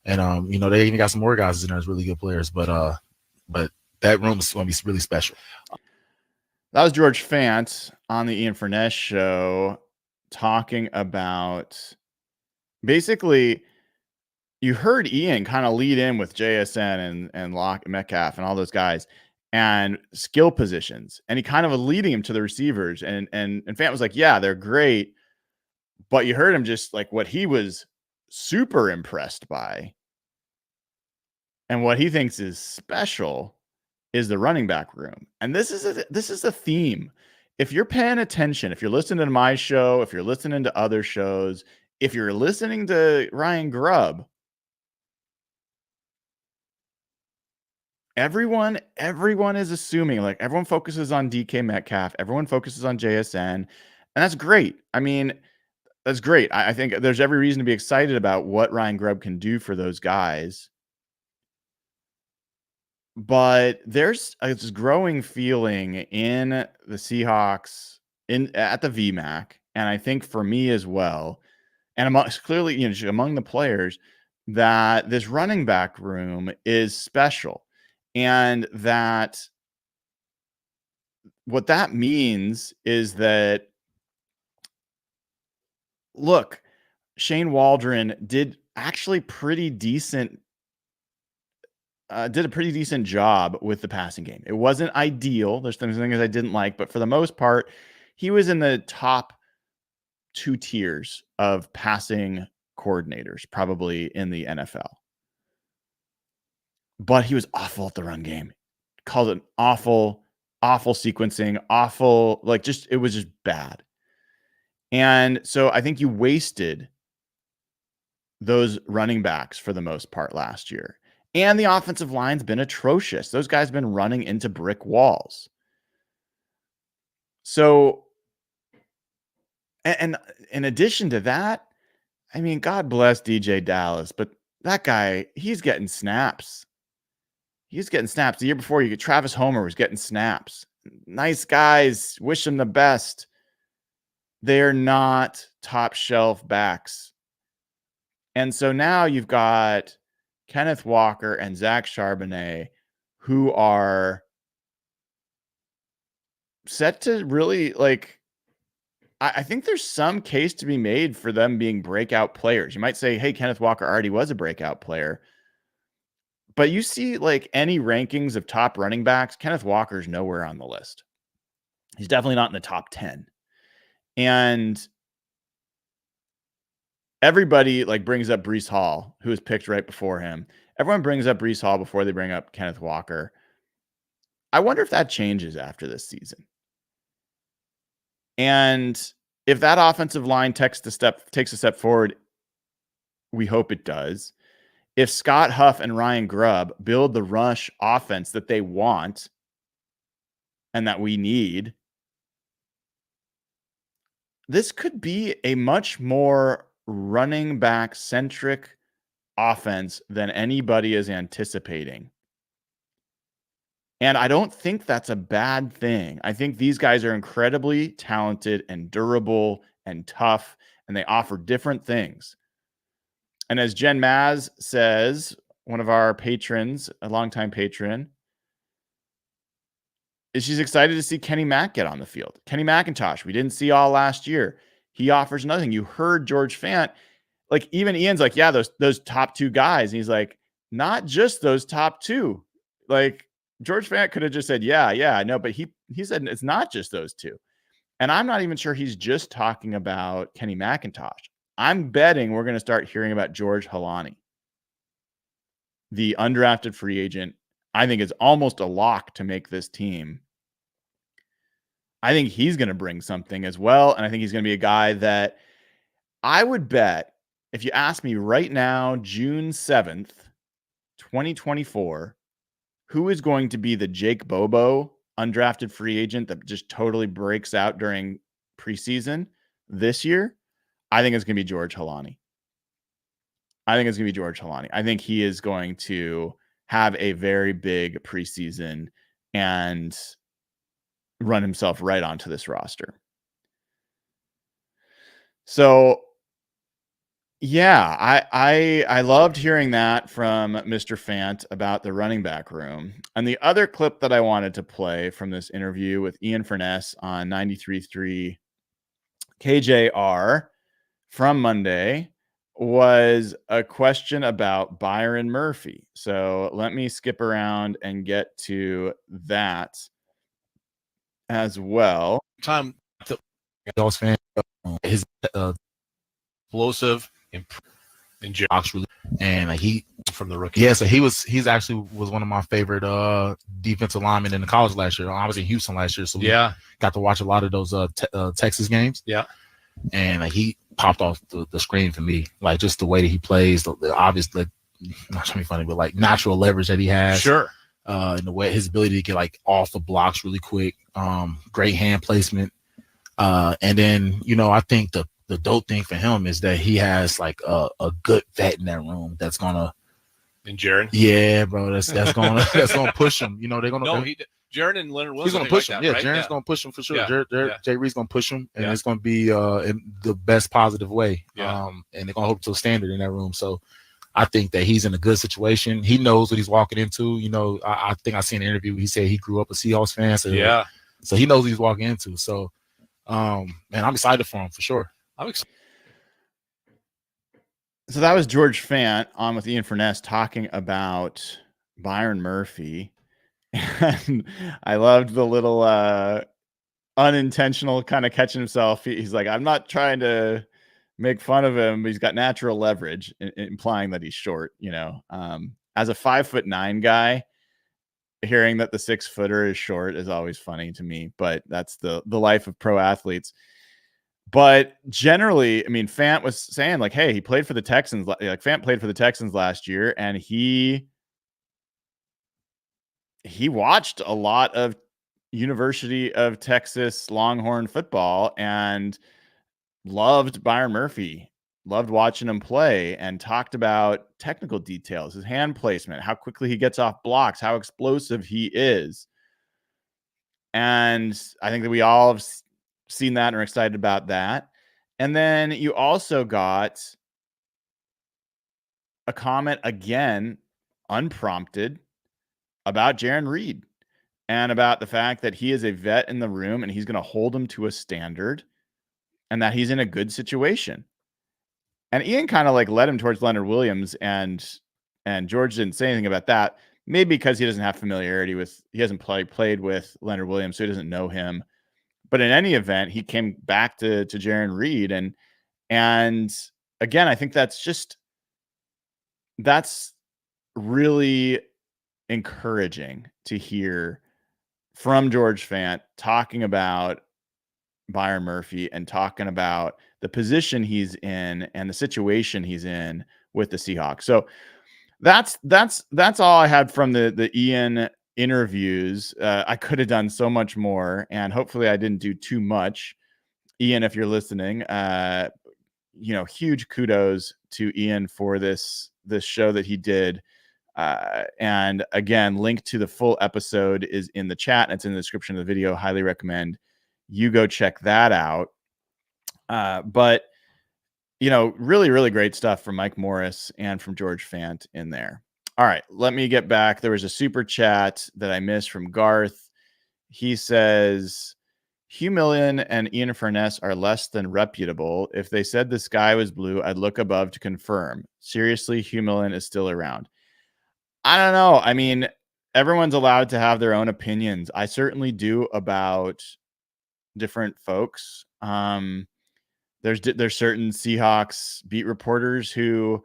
and they even got some more guys in there as really good players. But that room is going to be really special. That was George Fant on the Ian Furness show talking about, basically, you heard Ian kind of lead in with JSN and Locke Metcalf and all those guys and skill positions. And he kind of was leading him to the receivers. And Fant was like, yeah, they're great. But you heard him just, like, what he was super impressed by and what he thinks is special is the running back room. And this is a theme. If you're paying attention, if you're listening to my show, if you're listening to other shows, if you're listening to Ryan Grubb, everyone is assuming, like, everyone focuses on DK Metcalf, everyone focuses on JSN, and that's great. I mean, that's great. I think there's every reason to be excited about what Ryan Grubb can do for those guys. But there's this growing feeling in the Seahawks at the VMAC, and I think for me as well, and clearly, you know, among the players, that this running back room is special, and that what that means is that, look, Shane Waldron did actually pretty decent. Did a pretty decent job with the passing game. It wasn't ideal. There's things I didn't like, but for the most part, he was in the top 2 tiers of passing coordinators, probably in the NFL. But he was awful at the run game. Called it awful sequencing, awful, like, just, it was just bad. And so I think you wasted those running backs for the most part last year. And the offensive line's been atrocious. Those guys have been running into brick walls. So, and in addition to that, I mean, God bless DJ Dallas, but that guy, he's getting snaps. He's getting snaps. The year before, Travis Homer was getting snaps. Nice guys. Wish them the best. They're not top shelf backs. And so now you've got Kenneth Walker and Zach Charbonnet, who are set to really, like, I think there's some case to be made for them being breakout players. You might say, hey, Kenneth Walker already was a breakout player. But you see, like, any rankings of top running backs, Kenneth Walker's nowhere on the list. He's definitely not in the top 10. And everybody, like, brings up Breece Hall, who was picked right before him. Everyone brings up Breece Hall before they bring up Kenneth Walker. I wonder if that changes after this season. And if that offensive line takes a step forward, we hope it does. If Scott Huff and Ryan Grubb build the rush offense that they want and that we need, this could be a much more running back centric offense than anybody is anticipating. And I don't think that's a bad thing. I think these guys are incredibly talented and durable and tough, and they offer different things. And as Jen Maz says, one of our patrons, a longtime patron, is she's excited to see Kenny Mack get on the field. Kenny McIntosh, we didn't see all last year. He offers another thing. You heard George Fant, like, even Ian's like, yeah, those top 2 guys. And he's like, not just those top 2. Like, George Fant could have just said, yeah, no, but he said it's not just those 2. And I'm not even sure he's just talking about Kenny McIntosh. I'm betting we're going to start hearing about George Halani, the undrafted free agent. I think is almost a lock to make this team. I think he's going to bring something as well. And I think he's going to be a guy that I would bet, if you ask me right now, June 7th, 2024, who is going to be the Jake Bobo undrafted free agent that just totally breaks out during preseason this year, I think it's going to be George Halani. I think he is going to have a very big preseason and run himself right onto this roster. So, yeah, I loved hearing that from Mr. Fant about the running back room. And the other clip that I wanted to play from this interview with Ian Furness on 93.3 KJR from Monday was a question about Byron Murphy. So let me skip around and get to that as well. Time Those fans, his explosive and really, and he from the rookie. Yeah, so he's actually was one of my favorite defensive linemen in the college last year. I was in Houston last year, so we got to watch a lot of those Texas games. Yeah, and he popped off the screen for me, like just the way that he plays, the obvious, not trying to be funny, but like natural leverage that he has. Sure. in the way his ability to get like off the blocks really quick, great hand placement. And then, you know, I think the dope thing for him is that he has like a good vet in that room that's gonna. And Jaron? Yeah, bro, that's gonna push him. You know, they're gonna. No, Jaron and Leonard Williams. He's gonna push him. That, Yeah, right? Jaron's gonna push him for sure. Yeah. Jay Reed's gonna push him, and it's gonna be in the best positive way. Yeah. And they're gonna hope to a standard in that room. So I think that he's in a good situation. He knows what he's walking into. You know, I think I seen an interview where he said he grew up a Seahawks fan. So yeah. So he knows what he's walking into. So man, I'm excited for him for sure. I'm excited. So that was George Fant on with Ian Furness talking about Byron Murphy. And I loved the little unintentional kind of catching himself. He's like, I'm not trying to make fun of him, but he's got natural leverage, implying that he's short, you know. As a 5'9" guy, hearing that the 6-footer is short is always funny to me, but that's the life of pro athletes. But generally, I mean, Fant was saying like, hey, he played for the Texans. Like Fant played for the Texans last year, and he watched a lot of University of Texas Longhorn football and loved Byron Murphy, loved watching him play, and talked about technical details, his hand placement, how quickly he gets off blocks, how explosive he is. And I think that we all have seen that and are excited about that. And then you also got a comment again, unprompted, about Jaron Reed and about the fact that he is a vet in the room and he's going to hold him to a standard and that he's in a good situation. And Ian kind of like led him towards Leonard Williams, and George didn't say anything about that. Maybe because he doesn't have familiarity with, he hasn't played with Leonard Williams, so he doesn't know him. But in any event, he came back to Jaron Reed. And again, I think that's really encouraging to hear from George Fant talking about Byron Murphy and talking about the position he's in and the situation he's in with the Seahawks. So that's all I had from the Ian interviews. I could have done so much more, and hopefully I didn't do too much. Ian, if you're listening, you know, huge kudos to Ian for this show that he did. And again, link to the full episode is in the chat, and it's in the description of the video. Highly recommend you go check that out. But you know, really, really great stuff from Mike Morris and from George Fant in there. All right, let me get back. There was a super chat that I missed from Garth. He says, Hugh Millian and Ian Furness are less than reputable. If they said the sky was blue, I'd look above to confirm. Seriously, Hugh Millian is still around. I don't know. I mean, everyone's allowed to have their own opinions. I certainly do about different folks. There's certain Seahawks beat reporters who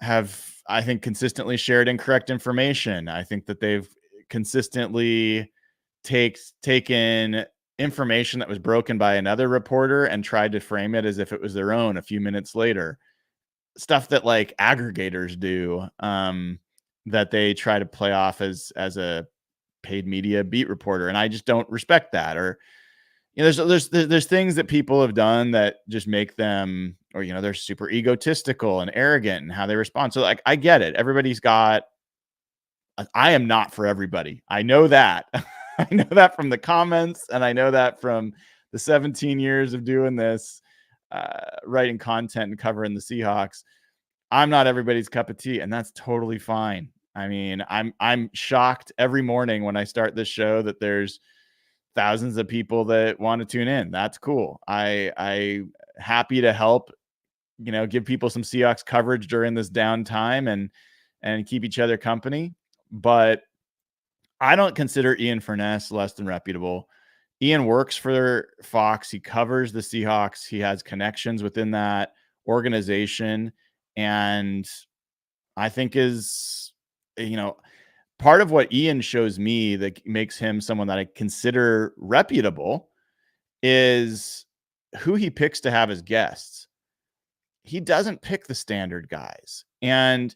have, I think, consistently shared incorrect information. I think that they've consistently taken information that was broken by another reporter and tried to frame it as if it was their own a few minutes later. Stuff that like aggregators do, that they try to play off as a paid media beat reporter, and I just don't respect that. Or you know, there's things that people have done that just make them, or you know, they're super egotistical and arrogant in how they respond. So like, I get it. Everybody's got. I am not for everybody. I know that. I know that from the comments, and I know that from the 17 years of doing this, writing content and covering the Seahawks. I'm not everybody's cup of tea, and that's totally fine. I mean, I'm shocked every morning when I start this show that there's thousands of people that want to tune in. That's cool. I happy to help, you know, give people some Seahawks coverage during this downtime and keep each other company. But I don't consider Ian Furness less than reputable. Ian works for Fox. He covers the Seahawks. He has connections within that organization. And I think is, you know, part of what Ian shows me that makes him someone that I consider reputable is who he picks to have as guests. He doesn't pick the standard guys. And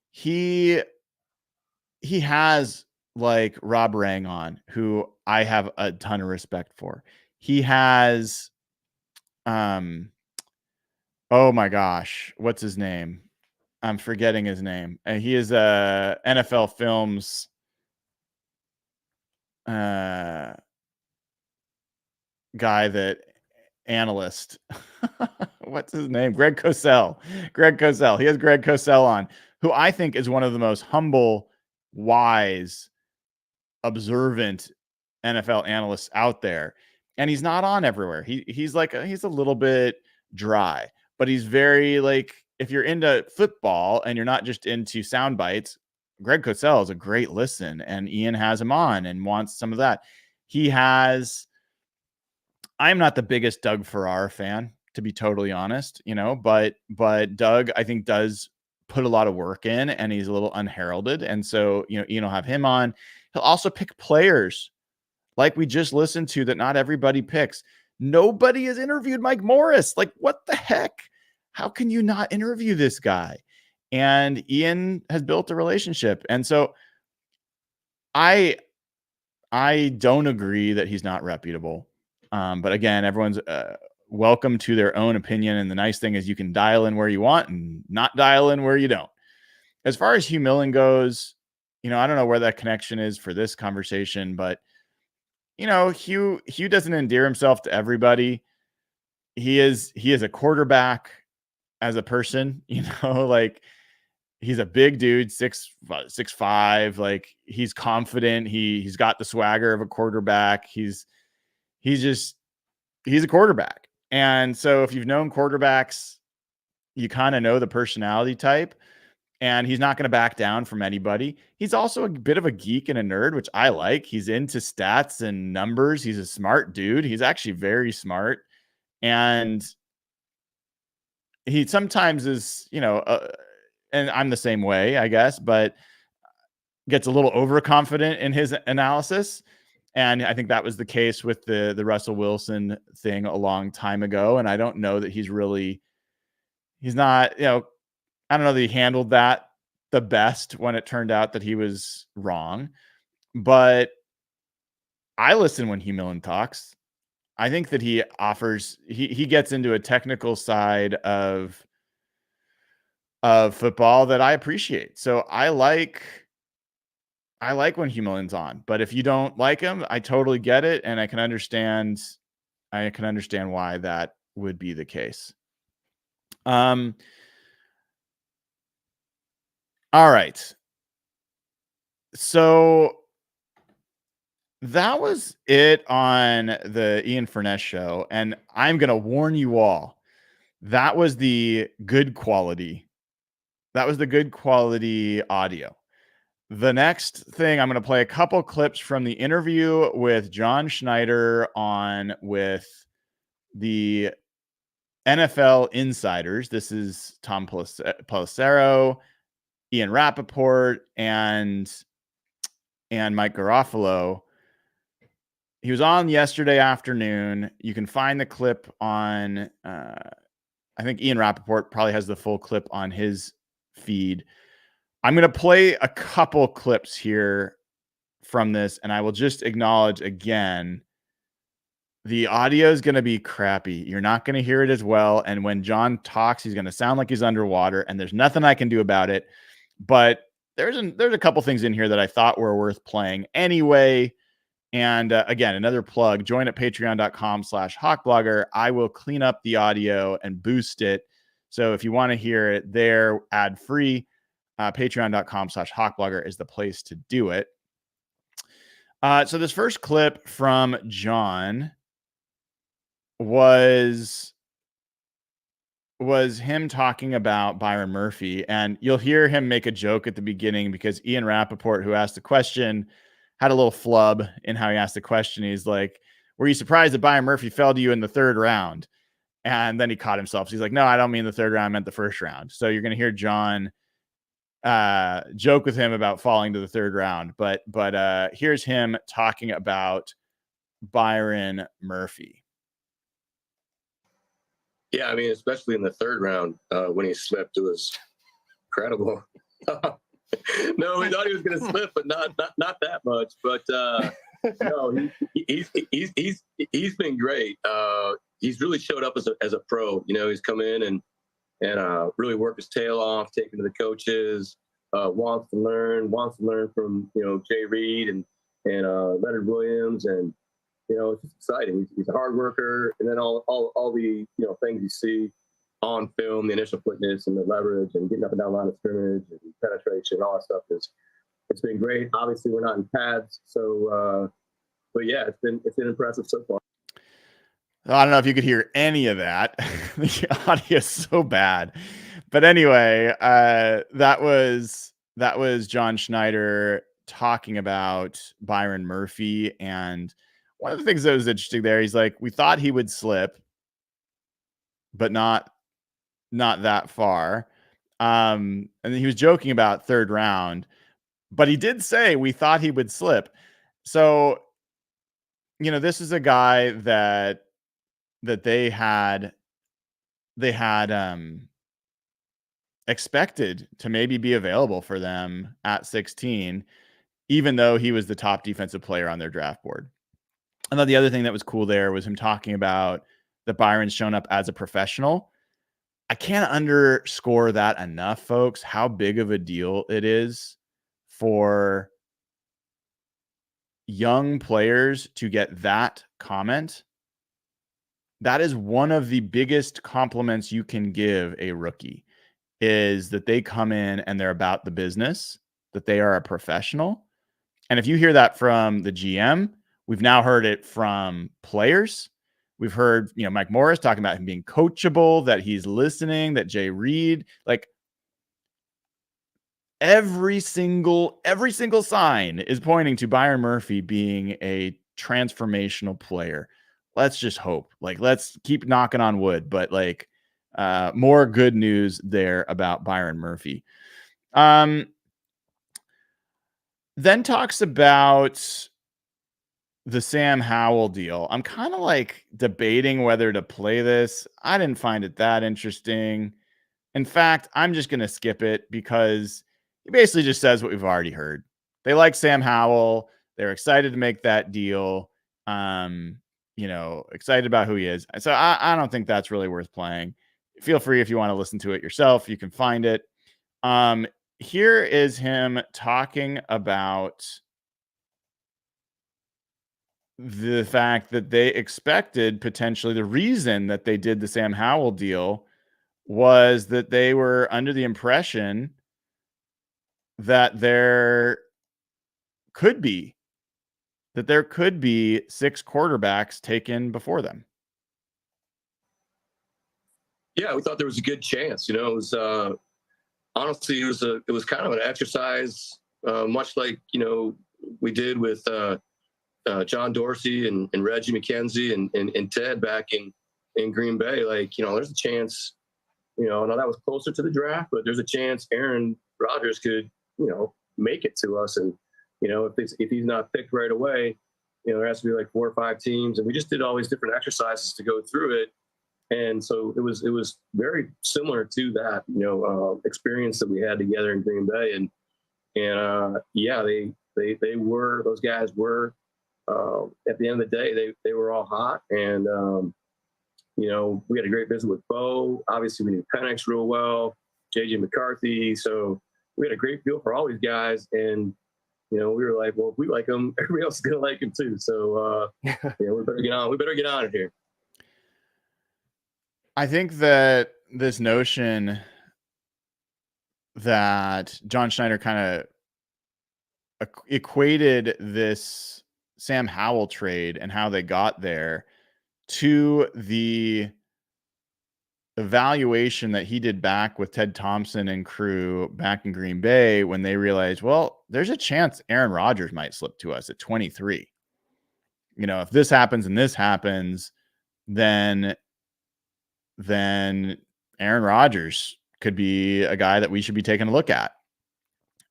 he he has like Rob Rang on, who I have a ton of respect for. He has, oh my gosh, what's his name? I'm forgetting his name. And he is a NFL Films guy that analyst. What's his name? Greg Cosell. Greg Cosell. He has Greg Cosell on, who I think is one of the most humble, wise, observant NFL analysts out there. And he's not on everywhere. He's like he's a little bit dry, but he's very like, if you're into football and you're not just into sound bites, Greg Cosell is a great listen, and Ian has him on and wants some of that. He has, I'm not the biggest Doug Farrar fan, to be totally honest, you know, but Doug, I think, does put a lot of work in, and he's a little unheralded. And so, you know, Ian will have him on. He'll also pick players like we just listened to that not everybody picks. Nobody has interviewed Mike Morris. Like, what the heck? How can you not interview this guy? And Ian has built a relationship. And so I don't agree that he's not reputable. But again, everyone's welcome to their own opinion. And the nice thing is you can dial in where you want and not dial in where you don't. As far as Hugh Millen goes, you know, I don't know where that connection is for this conversation, but you know, Hugh doesn't endear himself to everybody. He is a quarterback as a person, you know, like he's a big dude, 6'5", like he's confident. He's got the swagger of a quarterback. He's a quarterback. And so if you've known quarterbacks, you kind of know the personality type. And he's not going to back down from anybody. He's also a bit of a geek and a nerd, which I like. He's into stats and numbers. He's a smart dude. He's actually very smart. And he sometimes is, you know, and I'm the same way, I guess, but gets a little overconfident in his analysis. And I think that was the case with the Russell Wilson thing a long time ago. And I don't know that he's not, you know, I don't know that he handled that the best when it turned out that he was wrong, but I listen when Hugh Millen talks. I think that he gets into a technical side of football that I appreciate. So I like when Hugh Millen's on, but if you don't like him, I totally get it. And I can understand why that would be the case. All right. So that was it on the Ian Furness show. And I'm going to warn you all, that was the good quality. That was the good quality audio. The next thing, I'm going to play a couple clips from the interview with John Schneider on with the NFL insiders. This is Tom Pelissero, Ian Rappaport, and Mike Garofalo. He was on yesterday afternoon. You can find the clip on, I think Ian Rappaport probably has the full clip on his feed. I'm going to play a couple clips here from this, and I will just acknowledge again, the audio is going to be crappy. You're not going to hear it as well. And when John talks, he's going to sound like he's underwater, and there's nothing I can do about it. But there's a couple things in here that I thought were worth playing anyway. And again, another plug, join at patreon.com/hawkblogger. I will clean up the audio and boost it. So if you want to hear it there ad free, patreon.com/hawkblogger is the place to do it. So this first clip from John was him talking about Byron Murphy. And you'll hear him make a joke at the beginning because Ian Rappaport, who asked the question, had a little flub in how he asked the question. He's like, were you surprised that Byron Murphy fell to you in the third round? And then he caught himself. So he's like, no, I don't mean the third round, I meant the first round. So you're going to hear John joke with him about falling to the third round. But here's him talking about Byron Murphy. Yeah, I mean, especially in the third round when he slipped, it was incredible. No, we thought he was going to slip, but not that much. But no, he's been great. He's really showed up as a pro. You know, he's come in and really worked his tail off, taken to the coaches. Wants to learn from Jay Reed and Leonard Williams, and it's just exciting. He's a hard worker, and then all the things you see on film, the initial quickness and the leverage and getting up and down line of scrimmage and penetration, all that stuff it's been great. Obviously, we're not in pads, so but yeah, it's been impressive so far. I don't know if you could hear any of that. The audio is so bad. But anyway, that was John Schneider talking about Byron Murphy. And one of the things that was interesting there, he's like, we thought he would slip, but not that far. And he was joking about third round, but he did say we thought he would slip. So, this is a guy that they had expected to maybe be available for them at 16, even though he was the top defensive player on their draft board. And then the other thing that was cool there was him talking about that Byron's shown up as a professional. I can't underscore that enough, folks, how big of a deal it is for young players to get that comment. That is one of the biggest compliments you can give a rookie, is that they come in and they're about the business, that they are a professional. And if you hear that from the GM, we've now heard it from players. We've heard, Mike Morris talking about him being coachable, that he's listening, that Jay Reed, like every single sign is pointing to Byron Murphy being a transformational player. Let's just hope. Like, let's keep knocking on wood, but more good news there about Byron Murphy. Then talks about the Sam Howell deal. I'm kind of debating whether to play this. I didn't find it that interesting. In fact, I'm just going to skip it because he basically just says what we've already heard. They like Sam Howell. They're excited to make that deal. Excited about who he is. So I don't think that's really worth playing. Feel free if you want to listen to it yourself. You can find it. Here is him talking about the fact that they expected potentially the reason that they did the Sam Howell deal was that they were under the impression that there could be 6 quarterbacks taken before them. Yeah, we thought there was a good chance. It was honestly, it was kind of an exercise, much like we did with John Dorsey and Reggie McKenzie and Ted back in Green Bay. There's a chance. Now that was closer to the draft, but there's a chance Aaron Rodgers could make it to us. And if he's not picked right away, there has to be 4 or 5 teams, and we just did all these different exercises to go through it. And so it was very similar to that, experience that we had together in Green Bay. And yeah, those guys were, at the end of the day, they were all hot. And, we had a great visit with Bo. Obviously, we knew Penix real well, JJ McCarthy. So we had a great feel for all these guys. And, we were like, well, if we like them, everybody else is going to like them too. So, we better get on. We better get on it here. I think that this notion that John Schneider kind of equated this Sam Howell trade and how they got there to the evaluation that he did back with Ted Thompson and crew back in Green Bay when they realized, well, there's a chance Aaron Rodgers might slip to us at 23. If this happens and this happens, then Aaron Rodgers could be a guy that we should be taking a look at.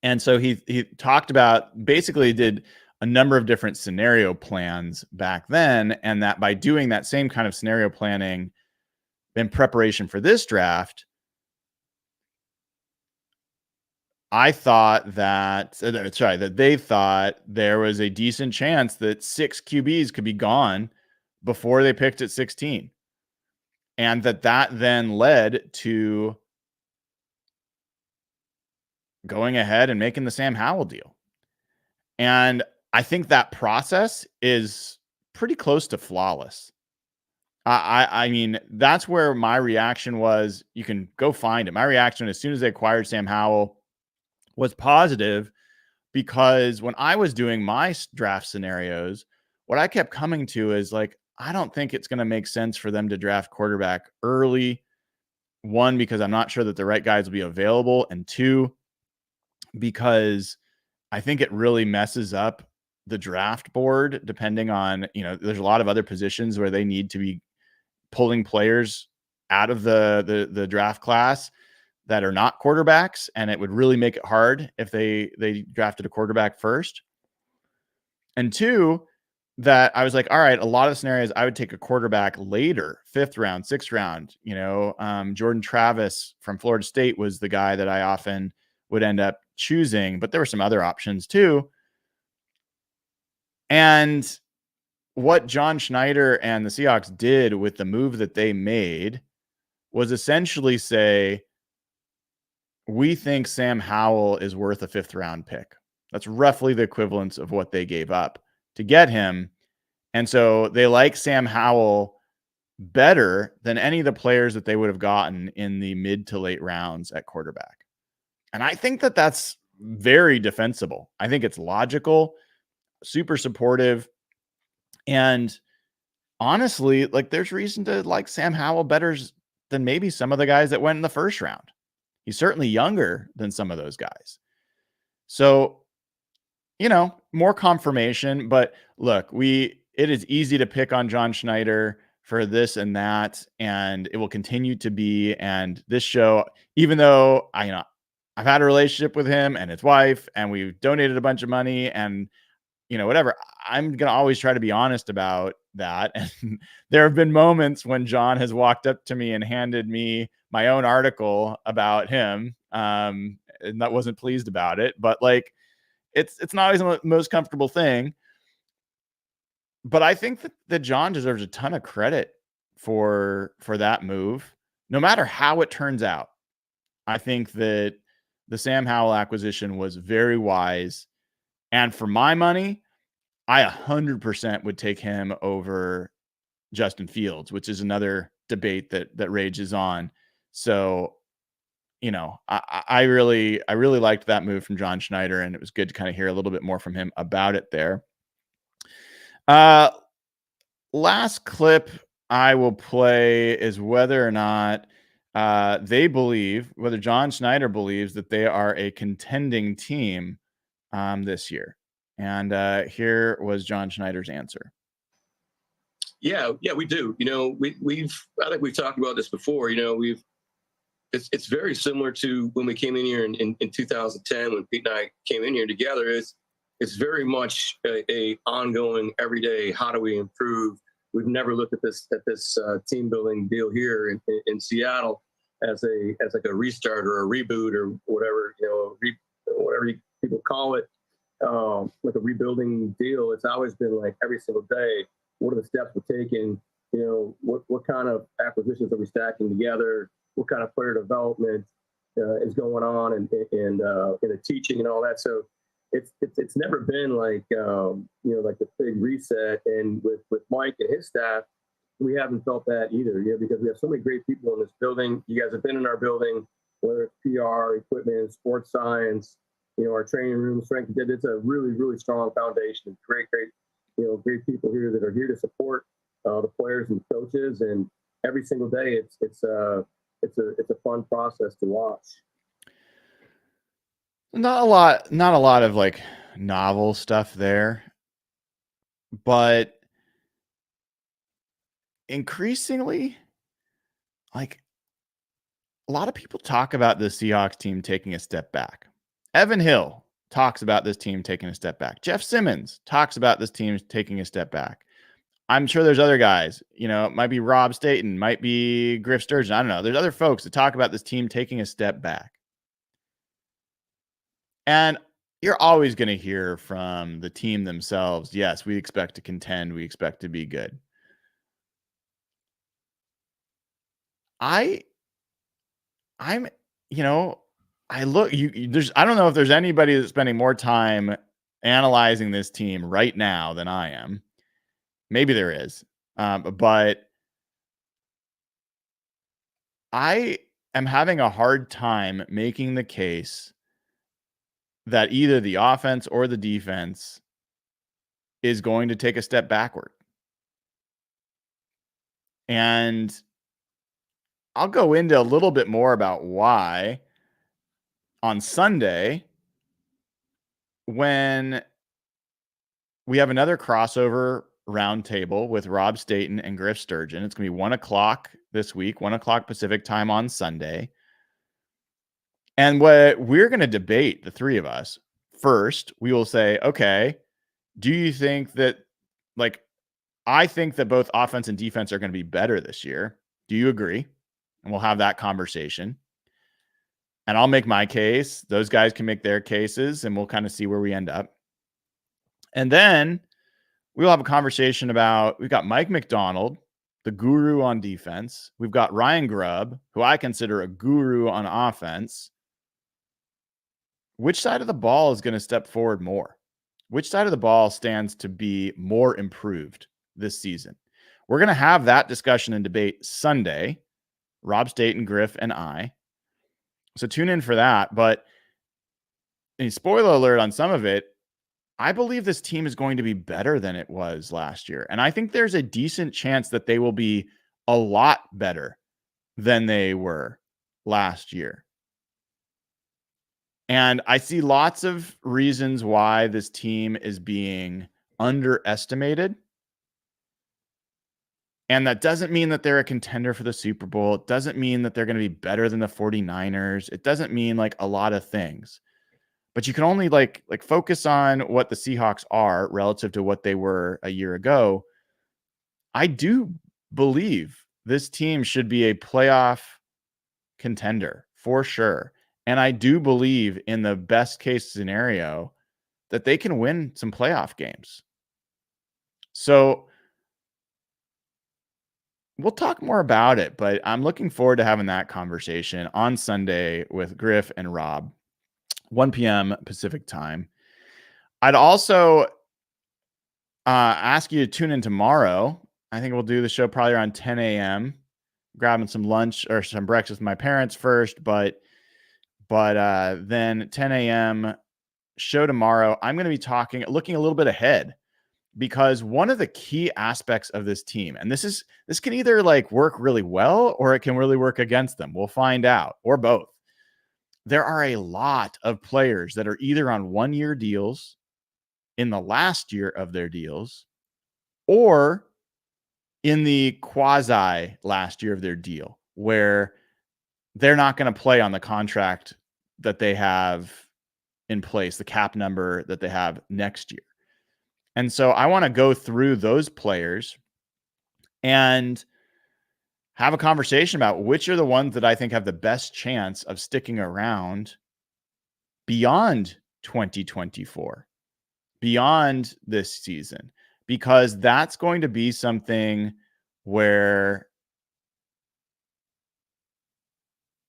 And so he talked about, basically did a number of different scenario plans back then, and that by doing that same kind of scenario planning in preparation for this draft, I thought that that they thought there was a decent chance that 6 QBs could be gone before they picked at 16. And that then led to going ahead and making the Sam Howell deal. And I think that process is pretty close to flawless. I mean, that's where my reaction was. You can go find it. My reaction as soon as they acquired Sam Howell was positive, because when I was doing my draft scenarios, what I kept coming to is like, I don't think it's going to make sense for them to draft quarterback early. One, because I'm not sure that the right guys will be available. And two, because I think it really messes up the draft board, depending on, there's a lot of other positions where they need to be pulling players out of the draft class that are not quarterbacks, and it would really make it hard if they drafted a quarterback first. And two, that I was like, all right, a lot of scenarios I would take a quarterback later, 5th round, 6th round. Jordan Travis from Florida State was the guy that I often would end up choosing, but there were some other options too. And what John Schneider and the Seahawks did with the move that they made was essentially say, we think Sam Howell is worth a 5th round pick. That's roughly the equivalence of what they gave up to get him. And so they like Sam Howell better than any of the players that they would have gotten in the mid to late rounds at quarterback. And I think that that's very defensible. I think it's logical, super supportive. And honestly, like, there's reason to like Sam Howell better than maybe some of the guys that went in the 1st round. He's certainly younger than some of those guys. So, more confirmation. But look, it is easy to pick on John Schneider for this and that, and it will continue to be. And this show, even though I've had a relationship with him and his wife, and we've donated a bunch of money, and whatever, I'm going to always try to be honest about that. And there have been moments when John has walked up to me and handed me my own article about him, and that wasn't pleased about it. But like, it's not always the most comfortable thing. But I think that John deserves a ton of credit for that move, no matter how it turns out. I think that the Sam Howell acquisition was very wise. And for my money, I 100% would take him over Justin Fields, which is another debate that rages on. So, I really liked that move from John Schneider, and it was good to kind of hear a little bit more from him about it there. Last clip I will play is whether or not whether John Schneider believes that they are a contending team this year. And here was John Schneider's answer. Yeah, we do. I think we've talked about this before. It's very similar to when we came in here in 2010, when Pete and I came in here together. It's very much a ongoing, everyday. How do we improve? We've never looked at this team building deal here in Seattle as like a restart or a reboot or whatever, whatever people call it, like a rebuilding deal. It's always been like every single day, what are the steps we're taking? What kind of acquisitions are we stacking together? What kind of player development is going on, and in the teaching and all that. So it's never been like like the big reset. And with Mike and his staff, we haven't felt that either. Because we have so many great people in this building. You guys have been in our building, whether it's PR, equipment, sports science, our training room, strength. It's a really, really strong foundation. Great great people here that are here to support the players and coaches. And every single day, it's a fun process to watch. Not a lot of like novel stuff there, but increasingly, like, a lot of people talk about the Seahawks team taking a step back. Evan Hill talks about this team taking a step back. Jeff Simmons talks about this team taking a step back. I'm sure there's other guys, it might be Rob Staten, might be Griff Sturgeon. I don't know. There's other folks that talk about this team taking a step back. And you're always going to hear from the team themselves, yes, we expect to contend, we expect to be good. I'm, you know, I look, I don't know if there's anybody that's spending more time analyzing this team right now than I am. Maybe there is. But I am having a hard time making the case that either the offense or the defense is going to take a step backward. And I'll go into a little bit more about why on Sunday when we have another crossover roundtable with Rob Staten and Griff Sturgeon. It's going to be 1:00 this week, 1:00 Pacific time on Sunday. And what we're going to debate, the three of us, first, we will say, okay, do you think that, like, I think that both offense and defense are going to be better this year. Do you agree? And we'll have that conversation. And I'll make my case. Those guys can make their cases, and we'll kind of see where we end up. And then we'll have a conversation about, we've got Mike McDonald, the guru on defense. We've got Ryan Grubb, who I consider a guru on offense. Which side of the ball is going to step forward more? Which side of the ball stands to be more improved this season? We're going to have that discussion and debate Sunday, Rob Staten, Griff, and I. So tune in for that. But a spoiler alert on some of it, I believe this team is going to be better than it was last year. And I think there's a decent chance that they will be a lot better than they were last year. And I see lots of reasons why this team is being underestimated. And that doesn't mean that they're a contender for the Super Bowl. It doesn't mean that they're going to be better than the 49ers. It doesn't mean like a lot of things. But you can only like focus on what the Seahawks are relative to what they were a year ago. I do believe this team should be a playoff contender for sure. And I do believe in the best case scenario that they can win some playoff games. So we'll talk more about it, but I'm looking forward to having that conversation on Sunday with Griff and Rob, 1 p.m. Pacific time. I'd also ask you to tune in tomorrow. I think we'll do the show probably around 10 a.m., grabbing some lunch or some breakfast with my parents first, but then 10 a.m. show tomorrow. I'm going to be looking a little bit ahead, because one of the key aspects of this team, and this can either like work really well or it can really work against them. We'll find out, or both. There are a lot of players that are either on 1-year deals in the last year of their deals or in the quasi last year of their deal, where they're not going to play on the contract that they have in place, the cap number that they have next year. And so I want to go through those players and have a conversation about which are the ones that I think have the best chance of sticking around beyond 2024, beyond this season, because that's going to be something where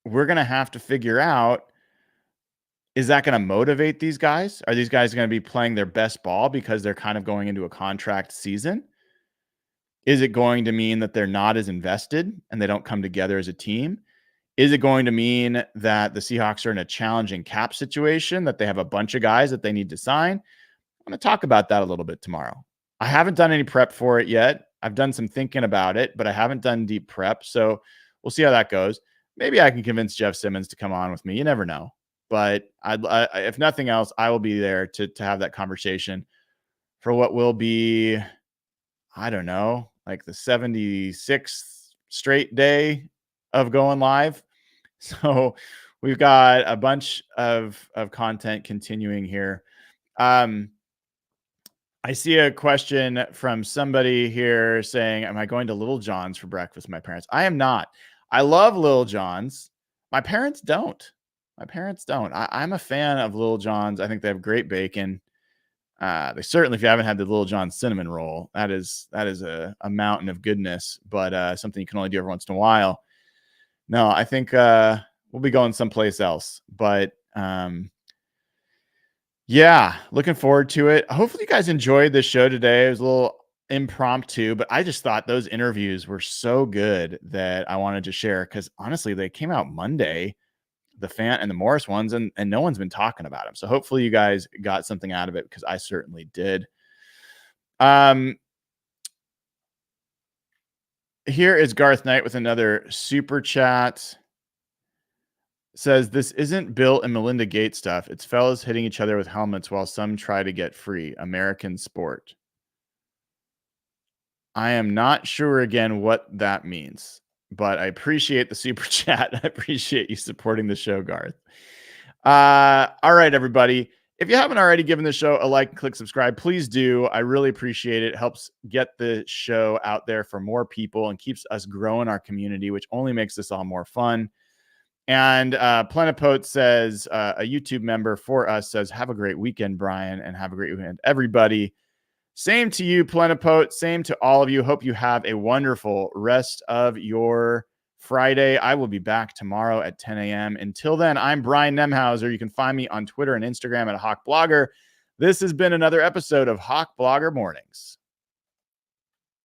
we're going to have to figure out, is that going to motivate these guys? Are these guys going to be playing their best ball because they're kind of going into a contract season? Is it going to mean that they're not as invested and they don't come together as a team? Is it going to mean that the Seahawks are in a challenging cap situation, that they have a bunch of guys that they need to sign? I'm going to talk about that a little bit tomorrow. I haven't done any prep for it yet. I've done some thinking about it, but I haven't done deep prep. So we'll see how that goes. Maybe I can convince Jeff Simmons to come on with me. You never know. But if nothing else, I will be there to have that conversation for what will be, I don't know, like the 76th straight day of going live. So we've got a bunch of content continuing here. I see a question from somebody here saying, am I going to Little John's for breakfast with my parents? I am not. I love Little John's. My parents don't. My parents don't. I'm a fan of Little John's. I think they have great bacon. They certainly, if you haven't had the Little John cinnamon roll, that is a mountain of goodness, but something you can only do every once in a while. No, I think we'll be going someplace else, but yeah, looking forward to it. Hopefully you guys enjoyed this show today. It was a little impromptu, but I just thought those interviews were so good that I wanted to share, because honestly, they came out Monday, the Fant and the Morris ones, and no one's been talking about them. So hopefully you guys got something out of it, because I certainly did. Here is Garth Knight with another super chat. Says, this isn't Bill and Melinda Gates stuff. It's fellas hitting each other with helmets while some try to get free. American sport. I am not sure again what that means, but I appreciate the super chat. I appreciate you supporting the show, Garth. All right, everybody. If you haven't already given the show a like and click subscribe, please do. I really appreciate it. It helps get the show out there for more people and keeps us growing our community, which only makes this all more fun. And Plenipote says, a YouTube member for us says, have a great weekend, Brian, and have a great weekend, everybody. Same to you, Plenipote. Same to all of you. Hope you have a wonderful rest of your Friday. I will be back tomorrow at 10 a.m. Until then, I'm Brian Nemhauser. You can find me on Twitter and Instagram at Hawk Blogger. This has been another episode of Hawk Blogger Mornings.